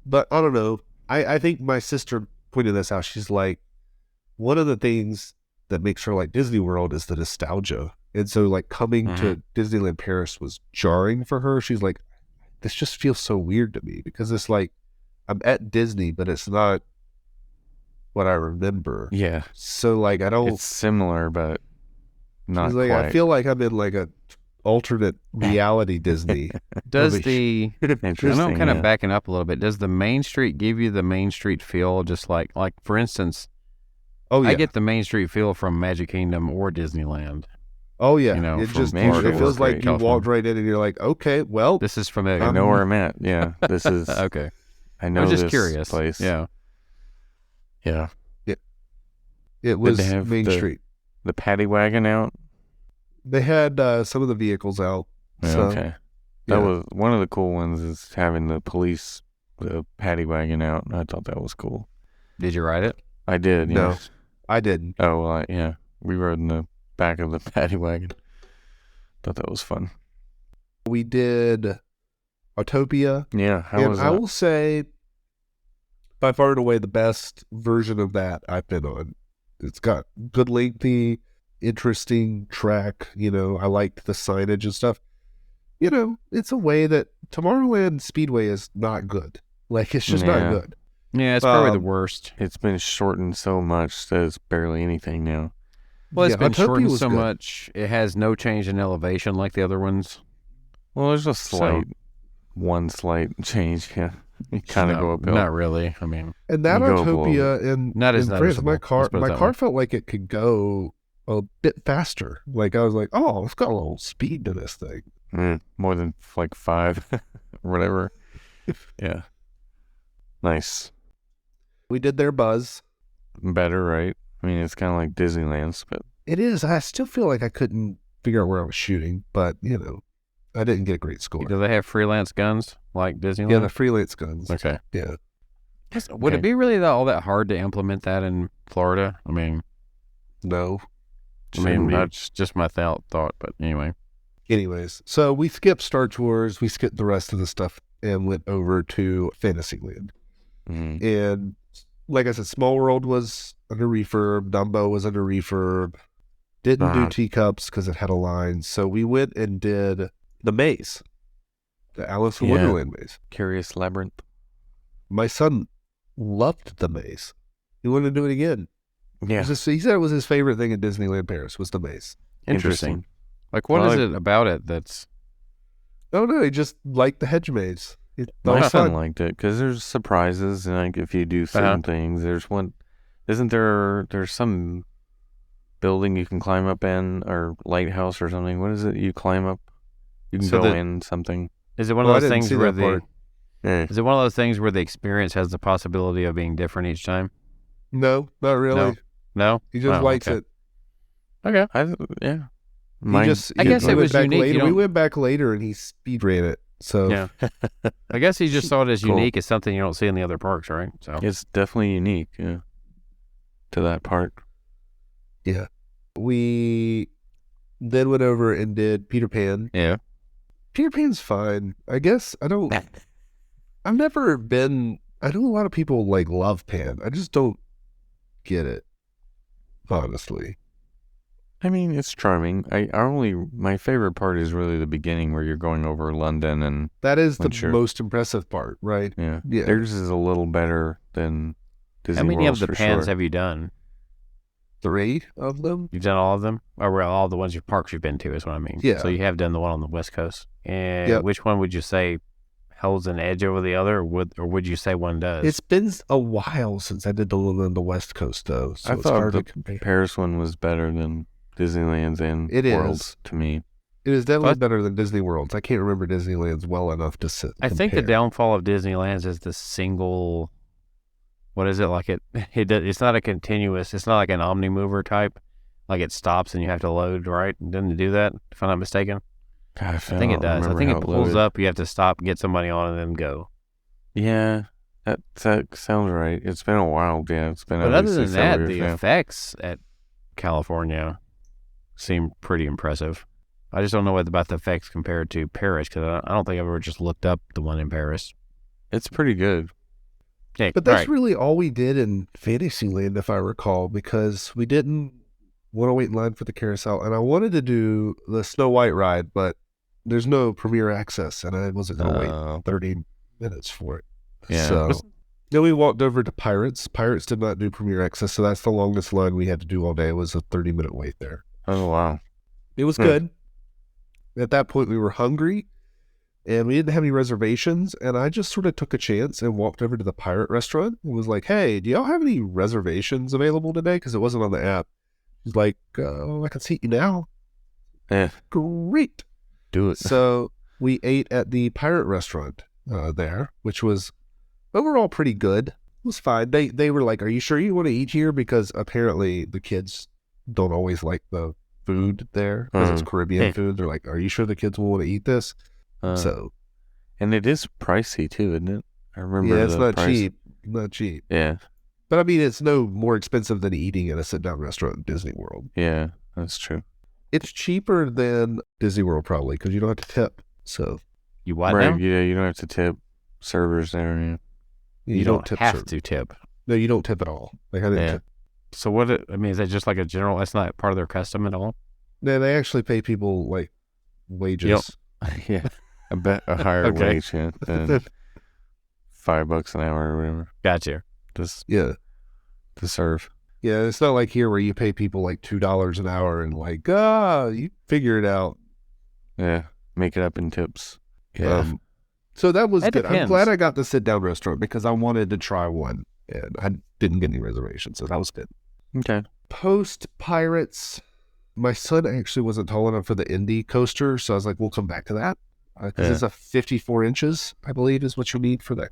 But I don't know. I think my sister pointed this out. She's like, one of the things that makes her like Disney World is the nostalgia. And so coming to Disneyland Paris was jarring for her. She's like, this just feels so weird to me because it's like I'm at Disney, but it's not what I remember. Yeah. So I don't. It's similar, but not She's like, quite. I feel like I'm in a alternate reality Disney. does Maybe. the, I Interesting. know I'm kind yeah. of backing up a little bit. Does the Main Street give you the Main Street feel just like for instance, Oh yeah. I get the Main Street feel from Magic Kingdom or Disneyland. Oh yeah. It from just Main Street it feels was like great. you walked right in and you're like, okay, well, This is familiar. I know where I'm at. Yeah. This is. Okay. I know I was just this curious. place. Yeah. Yeah. it was they have Main the- Street. The paddy wagon out. They had some of the vehicles out. Yeah, So, okay. yeah. That was one of the cool ones. Is having the paddy wagon out. I thought that was cool. Did you ride it? I did. No. Yes. I didn't. Oh well. Yeah. We rode in the back of the paddy wagon. Thought that was fun. We did Autopia. Yeah. How And was I that? will say, by far and away, the best version of that I've been on. It's got good lengthy, interesting track. I liked the signage and stuff. It's a way that Tomorrowland Speedway is not good. It's just not Yeah. good. Yeah, it's probably the Um, worst. It's been shortened so much that it's barely anything now. Well, it's yeah, been Autopia shortened was so good. much, it has no change in elevation like the other ones. Well, there's a So- slight, one slight change. Yeah. You kind of go uphill. Not really. I mean, And that You go Autopia in Not as France, noticeable. Let's put it my that car way. felt like it could go a bit faster. Like I was like, oh, it's got a little speed to this thing. More than like 5 or whatever. Yeah. Nice. We did their buzz. Better, right? I mean, it's kind of like Disneyland's, but It is. I still feel like I couldn't figure out where I was shooting, but I didn't get a great score. do they have freelance guns like Disneyland? Yeah, the freelance guns. Okay. Yeah. Would it be really all that hard to implement that in Florida? I mean, No. that's just my thought, but anyway. Anyways, so we skipped Star Tours, we skipped the rest of the stuff and went over to Fantasyland. Mhm. And like I said, Small World was under refurb, Dumbo was under refurb. Didn't do teacups because it had a line. So we went and did the maze, the Alice in Yeah. Wonderland maze. Curious Labyrinth. My son loved the maze. He wanted to do it again. Yeah. He said it was his favorite thing in Disneyland Paris was the maze. Interesting. Like, what Well, is it about it that's... Oh no, he just liked the hedge maze. He thought it My was son fun. liked it because there's surprises, and like if you do certain things, there's one. Isn't there's some building you can climb up in, or lighthouse or something? What is it? You climb up. You can So go the- in something. Is it one Well, I of those didn't things see where that part. is it one of those things where the experience has the possibility of being different each time? No, not really. No? He just Oh, likes okay. it. Okay. Yeah. He Mine- just, I guess we it went was back unique. You Later. We don't- went back later and he speed ran it. So Yeah. I guess he just saw it as Cool. unique as something you don't see in the other parks, right? So It's definitely unique. Yeah. To that part. we then went over and did Peter Pan. yeah. Peter Pan's fine. I guess I've never been, I know a lot of people like love Pan. I just don't get it, honestly. I mean, it's charming. My favorite part is really the beginning where you're going over London and That is the Once you're- most impressive part, right? yeah. Yeah. Theirs is a little better than Disney How many of World's the for pans sure. have you done? 3 of them. You've done all of them? Or well, all the ones parks you've been to is what I mean. Yeah. So you have done the one on the West Coast. And Yep. which one would you say holds an edge over the other, or would you say one does? It's been a while since I did the one on the West Coast, though, so I it's thought hard the to compare. Paris one was better than Disneyland's and It is. World's to me. It is definitely But- better than Disney World's. I can't remember Disneyland's well enough to sit. I think the compare. downfall of Disneyland's is the single. What is it like? It's not a continuous. It's not like an Omnimover type. Like it stops and you have to load, right? Doesn't it do that? If I'm not mistaken, God, I think it does. I think it pulls up. You have to stop, get somebody on, and then go. Yeah, that sounds right. It's been a while. Yeah, it's been. But at other least than 6, 7 that, years the now. effects at California seem pretty impressive. I just don't know what about the effects compared to Paris because I don't think I've ever just looked up the one in Paris. It's pretty good. Okay, But that's right. really all we did in Fantasyland, if I recall, because we didn't want to wait in line for the carousel. And I wanted to do the Snow White ride, but there's no premiere access, and I wasn't going to wait 30 minutes for it. Yeah. So then we walked over to Pirates. Pirates did not do premiere access, so that's the longest line we had to do all day. It was a 30-minute wait there. Oh wow. It was good. At that point, we were hungry, and we didn't have any reservations, and I just sort of took a chance and walked over to the pirate restaurant and was like, hey, do y'all have any reservations available today? Because it wasn't on the app. He's like, I can seat you now. Yeah. Great. Do it. So we ate at the pirate restaurant there, which was overall pretty good. It was fine. They were like, are you sure you want to eat here? Because apparently the kids don't always like the food there because it's Caribbean food. They're like, are you sure the kids will want to eat this? So, and it is pricey too, isn't it? I remember. yeah, it's the not price. cheap. Not cheap. Yeah. But I mean, it's no more expensive than eating at a sit-down restaurant in Disney World. Yeah, that's true. It's cheaper than Disney World probably because you don't have to tip. So You what Right. now? Yeah, you don't have to tip servers there. Yeah. You don't tip have serve- to tip. No, you don't tip at all. Like I didn't Yeah. tip. So I mean, is that just like a general? That's not part of their custom at all. No, they actually pay people like wages. Yeah. I bet a higher Okay. wage than $5 an hour or whatever. Gotcha. Just Yeah. to serve. Yeah, it's not like here where you pay people like $2 an hour and like, you figure it out. Yeah. Make it up in tips. Yeah. So that was It good. I'm depends. glad I got the sit-down restaurant because I wanted to try one, and I didn't get any reservations, so that was good. Okay. Post-Pirates, my son actually wasn't tall enough for the Indy coaster, so I was like, we'll come back to that. Because it's a 54 inches, I believe, is what you need for that.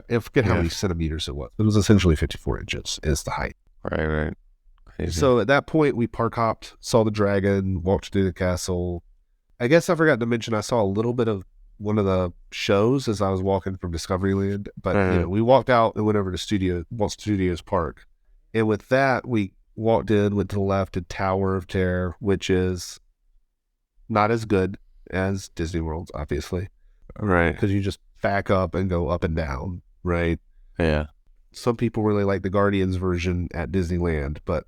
I forget how many centimeters it was. It was essentially 54 inches is the height. Right. Crazy. So at that point, we park hopped, saw the dragon, walked through the castle. I guess I forgot to mention I saw a little bit of one of the shows as I was walking from Discoveryland. But we walked out and went over to Walt Studios Park. And with that, we walked in, went to the left to Tower of Terror, which is not as good as Disney World's, obviously. Right. Because you just back up and go up and down, right? Yeah. Some people really like the Guardians version at Disneyland, but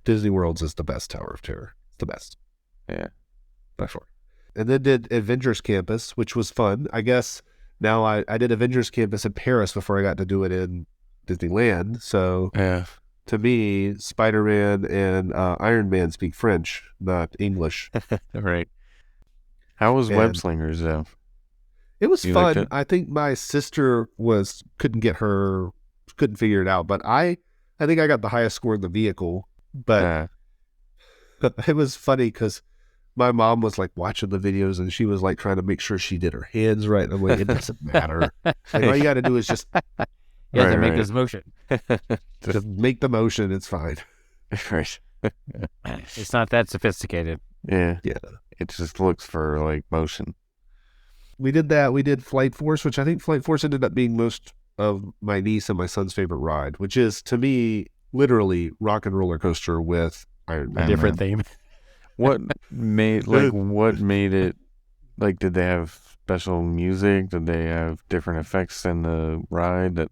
Disney World's is the best Tower of Terror. It's the best. Yeah. By far. And then did Avengers Campus, which was fun. I guess now I did Avengers Campus in Paris before I got to do it in Disneyland. So to me, Spider-Man and Iron Man speak French, not English. Right. How was Web Slingers, though? It was You liked fun. it? I think my sister couldn't figure it out, but I think I got the highest score in the vehicle. But it was funny because my mom was like watching the videos and she was like trying to make sure she did her hands right. And I'm like, it doesn't matter. Like, all you got to do is just You have to make this motion. just make the motion. It's fine. Right. It's not that sophisticated. Yeah. Yeah. It just looks for like motion. We did that. We did Flight Force, which I think Flight Force ended up being most of my niece and my son's favorite ride, which is to me literally Rock and Roller Coaster with Iron Man. A different theme. What made it like? Did they have special music? Did they have different effects in the ride? That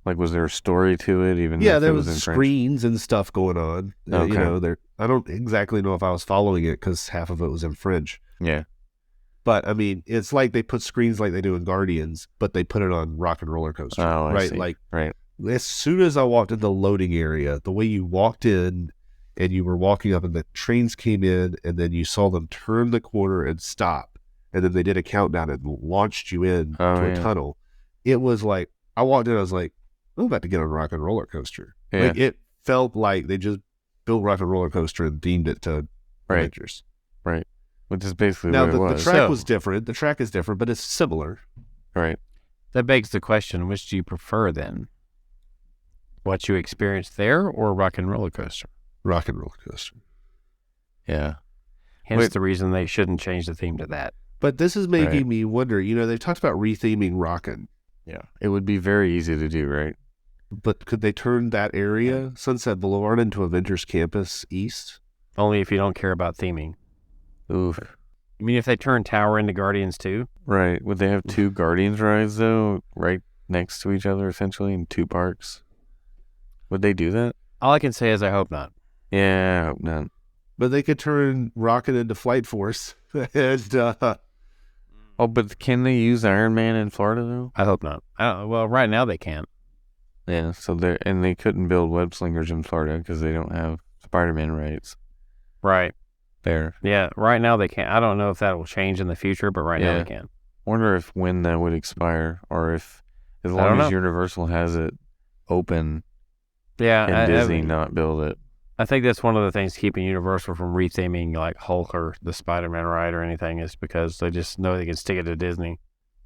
like was there a story to it? Even Yeah, if there it was in French? screens and stuff going on. Okay. I don't exactly know if I was following it because half of it was in French. Yeah. But I mean, it's like they put screens like they do in Guardians, but they put it on Rock and Roller Coaster. Oh, I right? see. Like Right. as soon as I walked in the loading area, the way you walked in and you were walking up and the trains came in and then you saw them turn the corner and stop. And then they did a countdown and launched you in to a tunnel. It was like, I walked in, I was like, I'm about to get on a Rock and Roller Coaster. Yeah. Like it felt like they just built Rock and Roller Coaster and themed it to Avengers. Right. Which is basically Now what it was. the track was different. The track is different, but it's similar. Right. That begs the question, which do you prefer then? What you experienced there or Rock and Roller Coaster? Rock and Roller Coaster. Yeah. Hence the reason they shouldn't change the theme to that. But this is making me wonder, they've talked about retheming Rockin'. Yeah. It would be very easy to do, right? But could they turn that area, Sunset Boulevard, into Avengers Campus East? Only if you don't care about theming. Oof. You mean if they turn Tower into Guardians too? Right. Would they have two Guardians rides, though, right next to each other, essentially, in two parks? Would they do that? All I can say is I hope not. Yeah, I hope not. But they could turn Rockin' into Flight Force. And, Oh, but can they use Iron Man in Florida, though? I hope not. Well, right now they can't. Yeah, so they couldn't build web slingers in Florida because they don't have Spider-Man rights Right. there. Yeah, right now they can't. I don't know if that will change in the future, but right now they can. Wonder when that would expire, or if as I don't long as know. Universal has it open, Yeah, can Disney not build it? I think that's one of the things keeping Universal from retheming like Hulk or the Spider-Man ride or anything is because they just know they can stick it to Disney.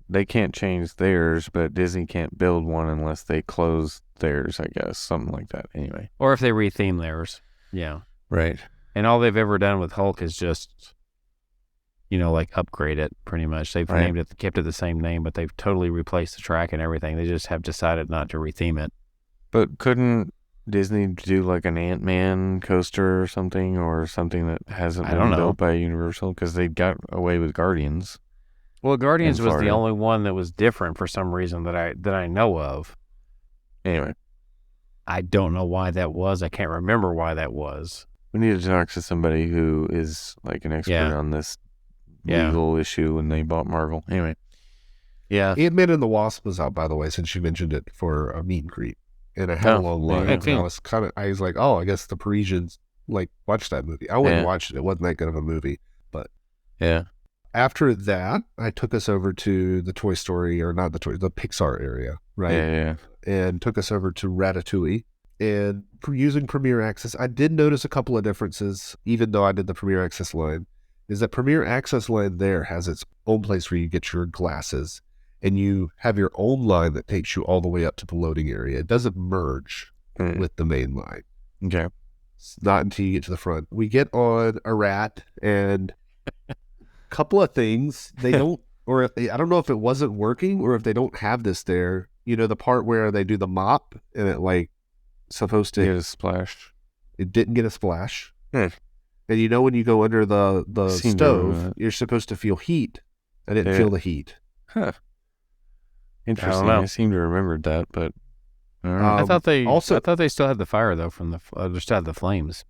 They can't change theirs, but Disney can't build one unless they close theirs, I guess. Something like that, anyway. Or if they retheme theirs. Yeah. Right. And all they've ever done with Hulk is just, like upgrade it pretty much. They've Right. named it, kept it the same name, but they've totally replaced the track and everything. They just have decided not to retheme it. But couldn't Disney do like an Ant-Man coaster or something that hasn't I don't been know. built by Universal? Because they got away with Guardians. Well, Guardians In was the Florida. only one that was different for some reason that I know of. Anyway, I don't know why that was. I can't remember why that was. we need to talk to somebody who is like an expert Yeah. on this Yeah. legal issue when they bought Marvel. Anyway, Yeah. Ant-Man and the Wasp was out, by the way, since you mentioned it, for a meet and greet. And I had a long line. yeah. And I was like, oh, I guess the Parisians watch that movie. I wouldn't Yeah. watch it. It wasn't that good of a movie. yeah. after that, I took us over to the Toy Story, or not the Pixar area, right? Yeah. And took us over to Ratatouille. And using Premier Access, I did notice a couple of differences, even though I did the Premier Access line, is that Premier Access line there has its own place where you get your glasses, and you have your own line that takes you all the way up to the loading area. It doesn't merge with the main line. Okay. It's not until you get to the front. We get on a rat, and a couple of things, they don't, or I don't know if it wasn't working or if they don't have this there. You know, the part where they do the mop and it like supposed to get a splash. It didn't get a splash. And you know, when you go under the stove, you're supposed to feel heat. I didn't feel the heat. Huh. Interesting. I seem to remember that, but I thought they still had the fire though from they still had the flames.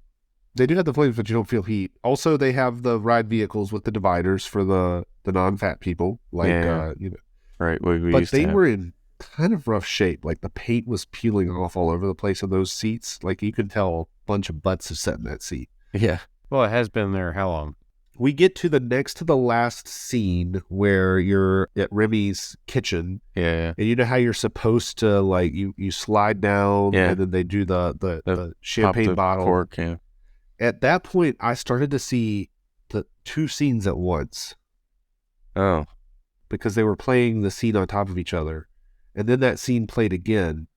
They do have the flames, but you don't feel heat. Also, they have the ride vehicles with the dividers for the non-fat people, like you know. Right. But they were in kind of rough shape. Like the paint was peeling off all over the place on those seats. Like you could tell a bunch of butts have sat in that seat. Yeah. Well, it has been there how long? We get to the next to the last scene where you're at Remy's kitchen. Yeah. And you know how you're supposed to, like, you slide down and then they do the champagne bottle. Cork, yeah. At that point, I started to see the two scenes at once. Oh. Because they were playing the scene on top of each other. And then that scene played again.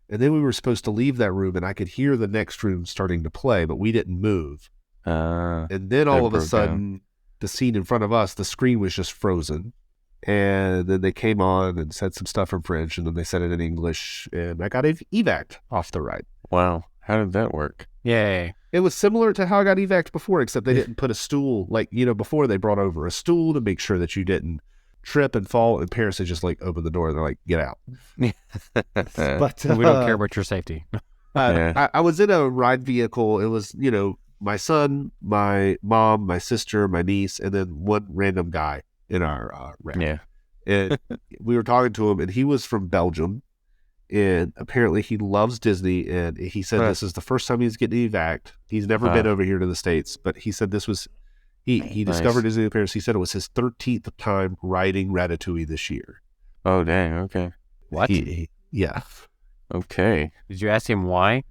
And then we were supposed to leave that room, and I could hear the next room starting to play, but we didn't move. And then all of a sudden, the scene in front of us, the screen was just frozen. And then they came on and said some stuff in French, and then they said it in English, and I got evac off the ride. Wow. How did that work? Yay. It was similar to how I got evac before, except they didn't put a stool, like, you know, before they brought over a stool to make sure that you didn't trip and fall. In Paris, they just, like, opened the door and they're like, get out. But we don't care about your safety. I was in a ride vehicle. It was, you know, my son, my mom, my sister, my niece, and then one random guy in our ride. Yeah. And we were talking to him, and he was from Belgium, and apparently he loves Disney, and he said this is the first time he's getting evac. He's never been over here to the States, but he said this was, he discovered Disneyland Paris. He said it was his 13th time riding Ratatouille this year. Oh, dang. Okay. What? Yeah. Okay. Did you ask him why?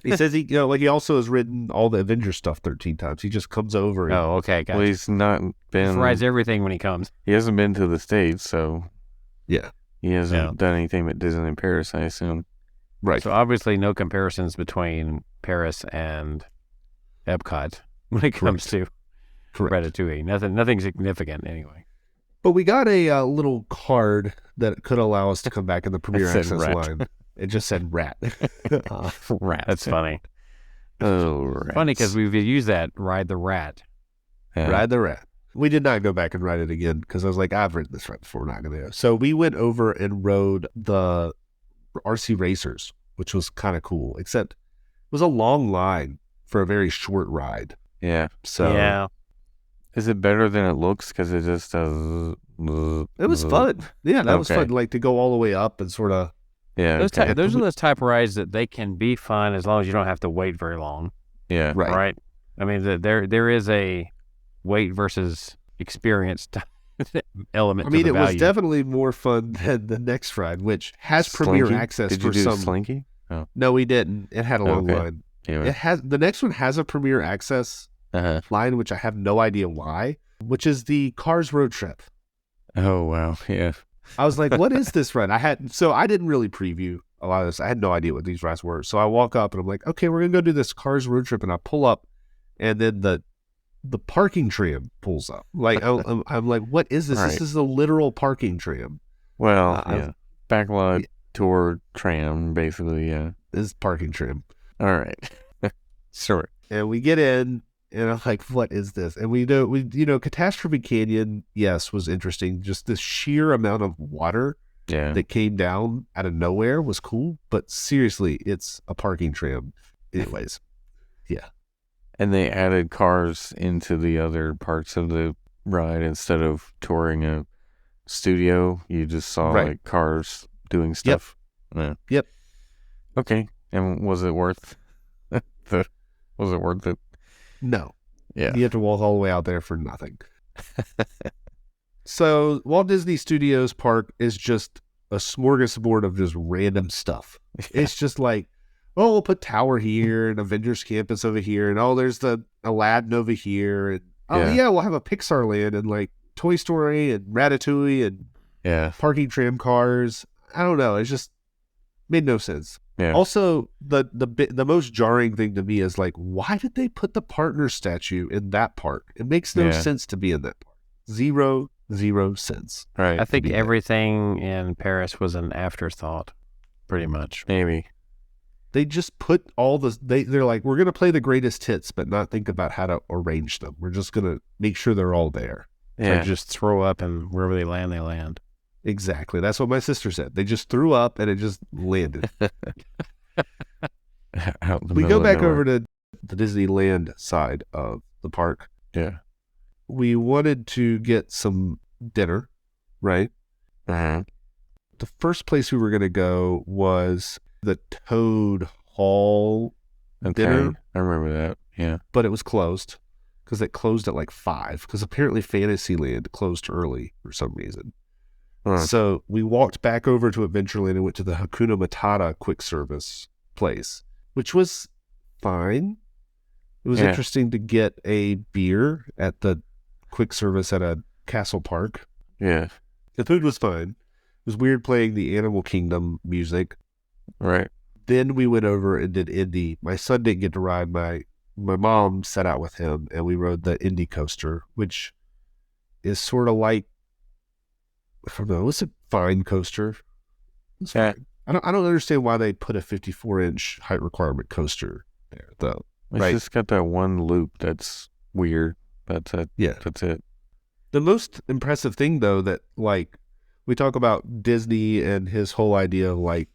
He says he also has ridden all the Avengers stuff 13 times. He just comes over. Oh, okay. Gotcha. Well, he's not been. He rides everything when he comes. He hasn't been to the States, so. Yeah. He hasn't done anything but Disneyland Paris, I assume. Right. So obviously no comparisons between Paris and Epcot when it comes to Ratatouille. Nothing significant anyway. But we got a little card that could allow us to come back in the Premier Access line. It just said rat. Rat. That's funny. Oh, rat. Funny because we've used that, ride the rat. Yeah. Ride the rat. We did not go back and ride it again because I was like, I've ridden this ride before. We're not going to go. So we went over and rode the RC Racers, which was kind of cool, except it was a long line for a very short ride. Yeah. So yeah. Is it better than it looks? Because it just does. It was fun. Yeah, that was fun. Like to go all the way up and sort of. Yeah. Those are those type of rides that they can be fun as long as you don't have to wait very long. Yeah. Right. I mean, there is a wait versus experience element. I mean, to the it was value. definitely more fun than the next ride, which has Premier Access Did for you do some. Slinky? Oh. No, we didn't. It had a long line. Anyway. It has the next one has a Premier Access line, which I have no idea why, which is the Cars Road Trip. Oh wow, yeah. I was like, what is this ride? I didn't really preview a lot of this. I had no idea what these rides were. So I walk up and I'm like, okay, we're gonna go do this Cars Road Trip, and I pull up, and then the parking tram pulls up. Like I'm like, what is this? Right. This is a literal parking tram. Well, backlot tour tram, basically. Yeah, this is parking tram. All right, sure. And we get in, and I'm like, what is this? And we know, Catastrophe Canyon, yes, was interesting. Just the sheer amount of water that came down out of nowhere was cool. But seriously, it's a parking tram. Anyways, yeah. And they added cars into the other parts of the ride instead of touring a studio. You just saw like cars doing stuff. Yep. Okay. And was it worth Was it worth it? No. Yeah. You have to walk all the way out there for nothing. So Walt Disney Studios Park is just a smorgasbord of just random stuff. It's just like, oh, we'll put Tower here and Avengers Campus over here, and oh, there's the Aladdin over here, and oh yeah, we'll have a Pixar land and like Toy Story and Ratatouille and parking tram cars. I don't know. It's just made no sense. Yeah. Also, the most jarring thing to me is like, why did they put the partner statue in that park? It makes no sense to be in that park. Zero sense. Right. I think everything in Paris was an afterthought, pretty much. Maybe. They just put all the they're like, we're gonna play the greatest hits, but not think about how to arrange them. We're just gonna make sure they're all there. Yeah. Or just throw up, and wherever they land, they land. Exactly. That's what my sister said. They just threw up and it just landed. We go back over to the Disneyland side of the park. Yeah. We wanted to get some dinner, right? Uh-huh. The first place we were going to go was the Toad Hall dinner. I remember that. Yeah. But it was closed because it closed at like 5 because apparently Fantasyland closed early for some reason. Huh. So we walked back over to Adventureland and went to the Hakuna Matata quick service place, which was fine. It was interesting to get a beer at the quick service at a castle park. Yeah. The food was fine. It was weird playing the Animal Kingdom music. Right. Then we went over and did Indy. My son didn't get to ride. My mom set out with him, and we rode the Indy coaster, which is sort of like, I don't know, it's a fine coaster. It's fine. I don't understand why they put a 54-inch height requirement coaster there, though. It's just got that one loop that's weird. That's it. Yeah. That's it. The most impressive thing, though, that, like, we talk about Disney and his whole idea of, like,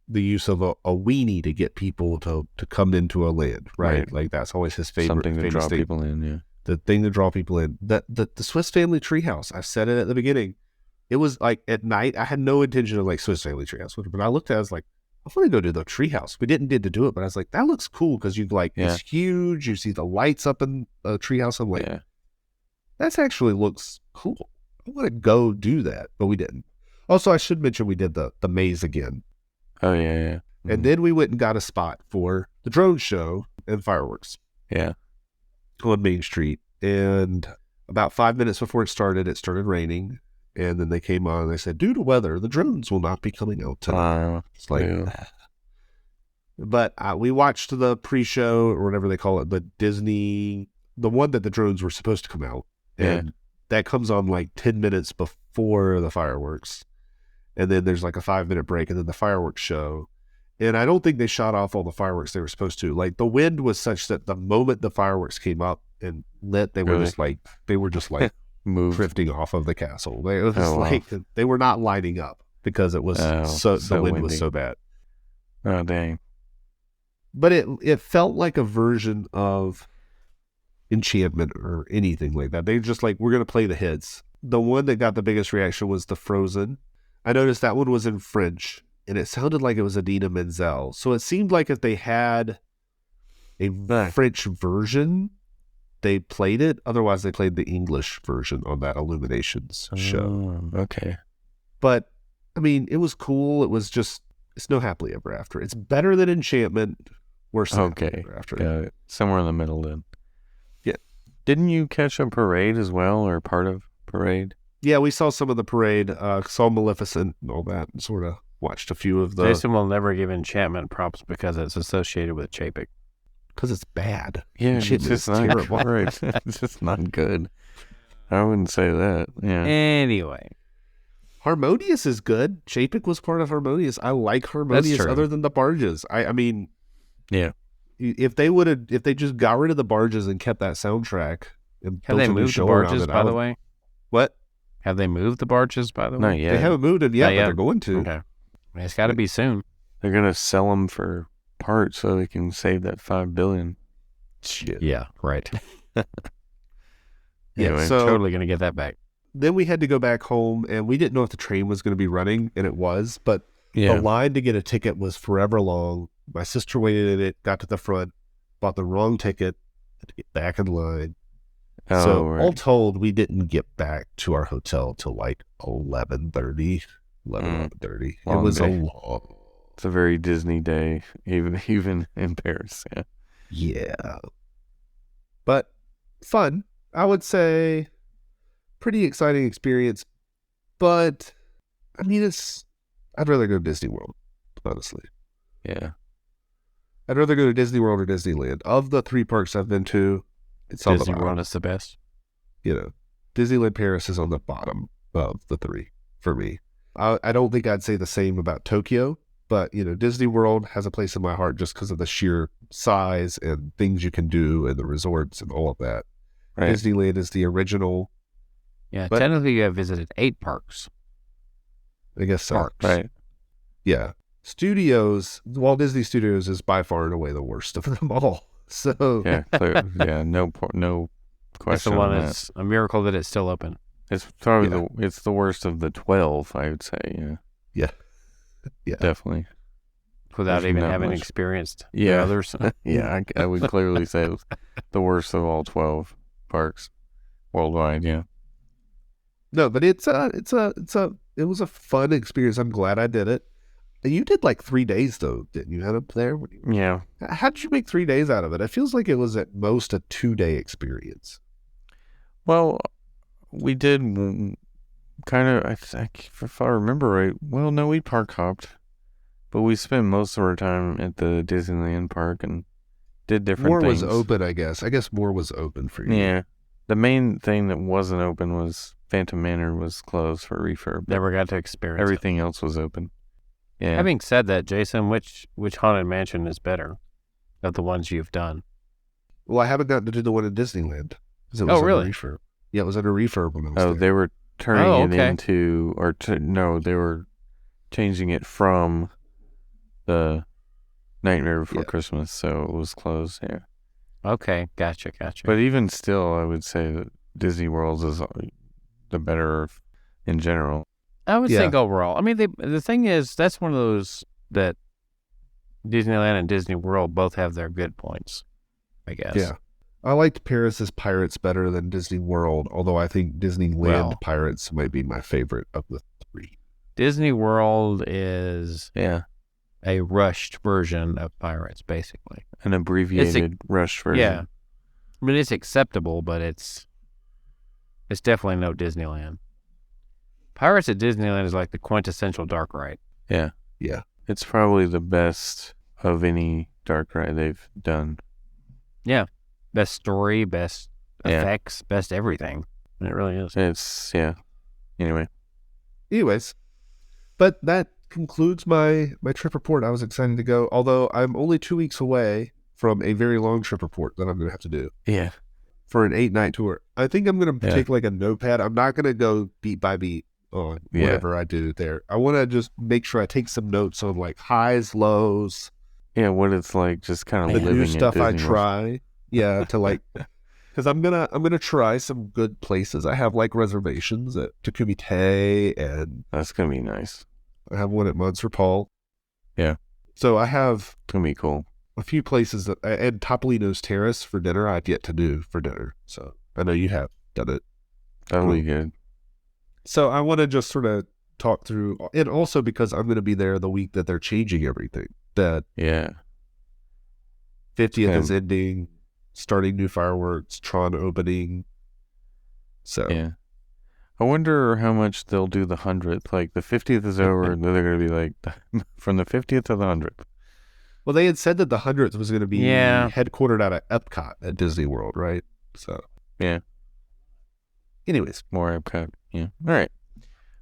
the use of a weenie to get people to come into a land, right? Like, that's always his favorite. Something to draw people in, yeah. The thing to draw people in. The Swiss Family Treehouse, I've said it at the beginning. It was, like, at night, I had no intention of, like, Swiss Family Treehouse, but I looked at it, I was like, I want to go to the treehouse. We didn't get to do it, but I was like, that looks cool because you like it's huge. You see the lights up in the treehouse. I'm like, that actually looks cool. I want to go do that, but we didn't. Also, I should mention we did the maze again. Oh yeah, yeah. Mm-hmm. And then we went and got a spot for the drone show and fireworks. Yeah, on Main Street. And about 5 minutes before it started raining. And then they came on and they said, due to weather, the drones will not be coming out tonight. It's like, but we watched the pre-show or whatever they call it, the Disney, the one that the drones were supposed to come out. And that comes on like 10 minutes before the fireworks. And then there's like a 5-minute break and then the fireworks show. And I don't think they shot off all the fireworks they were supposed to. Like the wind was such that the moment the fireworks came up and lit, they were just like drifting off of the castle. They was they were not lining up because it was the wind was so bad. Oh dang! But it felt like a version of Enchantment or anything like that. They just like, we're gonna play the hits. The one that got the biggest reaction was the Frozen. I noticed that one was in French and it sounded like it was Idina Menzel. So it seemed like if they had a French version, they played it. Otherwise, they played the English version on that Illuminations show. Okay. But, I mean, it was cool. It was just, it's no happily ever after. It's better than Enchantment. Worse than happily ever after. Got it. Somewhere in the middle then. Yeah. Didn't you catch a parade as well, or part of parade? Yeah, we saw some of the parade, saw Maleficent and all that, and sort of watched a few of the... Jason will never give Enchantment props because it's associated with Chapek. Because it's bad. Yeah, it's just not right. It's just not good. I wouldn't say that. Yeah. Anyway. Harmonious is good. Chapek was part of Harmonious. I like Harmonious other than the barges. I mean... Yeah. If they just got rid of the barges and kept that soundtrack and have they moved the barges, by the way? What? Have they moved the barges, by the way? Not yet. They haven't moved it yet, but they're going to. Okay. It's got to be soon. They're going to sell them for parts so they can save that $5 billion. Shit. Yeah, right. Anyway, so totally going to get that back. Then we had to go back home, and we didn't know if the train was going to be running, and it was, but the line to get a ticket was forever long. My sister waited in it, got to the front, bought the wrong ticket, had to get back in line. So right. all told, we didn't get back to our hotel till like 11:30. It Long was a day. long. It's a very Disney day, even in Paris. Yeah. Yeah. But fun. I would say pretty exciting experience. But I mean, I'd rather go to Disney World, honestly. Yeah. I'd rather go to Disney World or Disneyland. Of the 3 parks I've been to, it's on the Disney bottom. World is the best. Disneyland Paris is on the bottom of the 3 for me. I don't think I'd say the same about Tokyo, but Disney World has a place in my heart just because of the sheer size and things you can do and the resorts and all of that. Right. Disneyland is the original. Yeah, But- technically you have visited 8 parks. I guess so. Parks. Right. Yeah. Studios, Walt Disney Studios is by far and away the worst of them all. So Yeah. Clear. Yeah. No It's question the one on that. that's a miracle that it's still open. It's probably Yeah. it's the worst of the 12. I would say. Yeah. Yeah. Definitely. Without There's even not having much. experienced the Yeah. others. Yeah. I would clearly say it was the worst of all 12 parks worldwide. Yeah. No, but it was a fun experience. I'm glad I did it. You did like 3 days though, didn't you? Had up there. Yeah. How did you make 3 days out of it? It feels like it was at most a 2-day experience. Well, we did kind of, if I remember right, well, no, we park hopped, but we spent most of our time at the Disneyland park and did different More things. was open, I guess. I guess more was open for you. Yeah. The main thing that wasn't open was Phantom Manor was closed for refurb. Never got to experience Everything else was open. it. Yeah. Having said that, Jason, which Haunted Mansion is better of the ones you've done? Well, I haven't gotten to do the one in Disneyland. 'Cause it was Oh, under really? refurb. Yeah, it was under refurb when I was there. They were turning Oh, it okay. into, no, they were changing it from the Nightmare Before Yeah. Christmas, so it was closed. Yeah. Okay, gotcha. But even still, I would say that Disney World is the better in general. I would Yeah. think overall. I mean, the thing is, that's one of those that Disneyland and Disney World both have their good points, I guess. Yeah. I liked Paris's Pirates better than Disney World, although I think Disneyland Well. Pirates might be my favorite of the 3. Disney World is Yeah. a rushed version of Pirates, basically. An abbreviated rush version. Yeah. I mean, it's acceptable, but it's definitely no Disneyland. Pirates at Disneyland is like the quintessential dark ride. Yeah. Yeah. It's probably the best of any dark ride they've done. Best story, best Yeah. effects, best everything. It really is. It's, yeah. Anyway. Anyways, but that concludes my trip report. I was excited to go, although I'm only 2 weeks away from a very long trip report that I'm going to have to do Yeah. for an 8-night tour. I think I'm going to Yeah. take like a notepad. I'm not going to go beat by beat on Yeah. whatever I do there. I want to just make sure I take some notes on like highs, lows, Yeah, what it's like just kind the of living new at stuff I Disney World. try. Yeah, to like, because I'm gonna try some good places. I have like reservations at Takumi Tay, and That's going to be nice. I have one at Monsieur Paul. Yeah. So I have It's going to be cool. a few places that, and Topolino's Terrace for dinner, I've yet to do for dinner. So I know you have done it. That'll be good. So I want to just sort of talk through, and also because I'm going to be there the week that they're changing everything. That Yeah. 50th Okay. is ending, starting new fireworks, Tron opening. So Yeah. I wonder how much they'll do the 100th. Like the 50th is over, and then they're going to be like, from the 50th to the 100th. well, they had said that the 100th was going to be Yeah. headquartered out of Epcot at Disney World, right? So Yeah. anyways, More Epcot. Yeah. All right.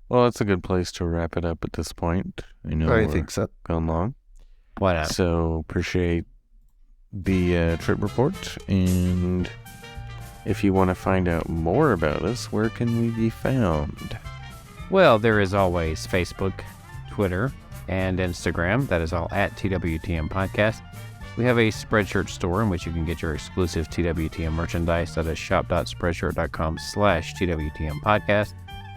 Well, that's a good place to wrap it up at this point. I know I we're think so. going long. Why not? So appreciate the trip report. And if you want to find out more about us, where can we be found? Well, there is always Facebook, Twitter, and Instagram. That is all at TWTM Podcast. We have a Spreadshirt store in which you can get your exclusive TWTM merchandise. That is shop.spreadshirt.com/TWTM Podcast.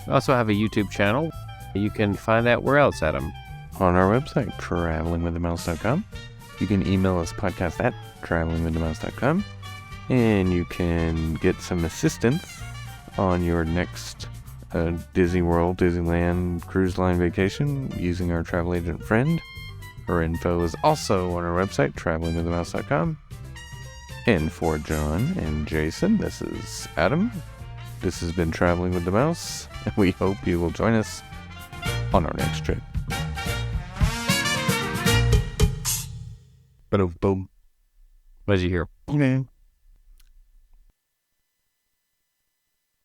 We also have a YouTube channel. You can find that where else, Adam? On our website, travelingwiththemouse.com. You can email us podcast@travelingwiththemouse.com. And you can get some assistance on your next Disney World, Disneyland cruise line vacation using our travel agent friend. Her info is also on our website, travelingwiththemouse.com. And for John and Jason, this is Adam. This has been Traveling with the Mouse, and we hope you will join us on our next trip. Boom. What did you hear? Okay.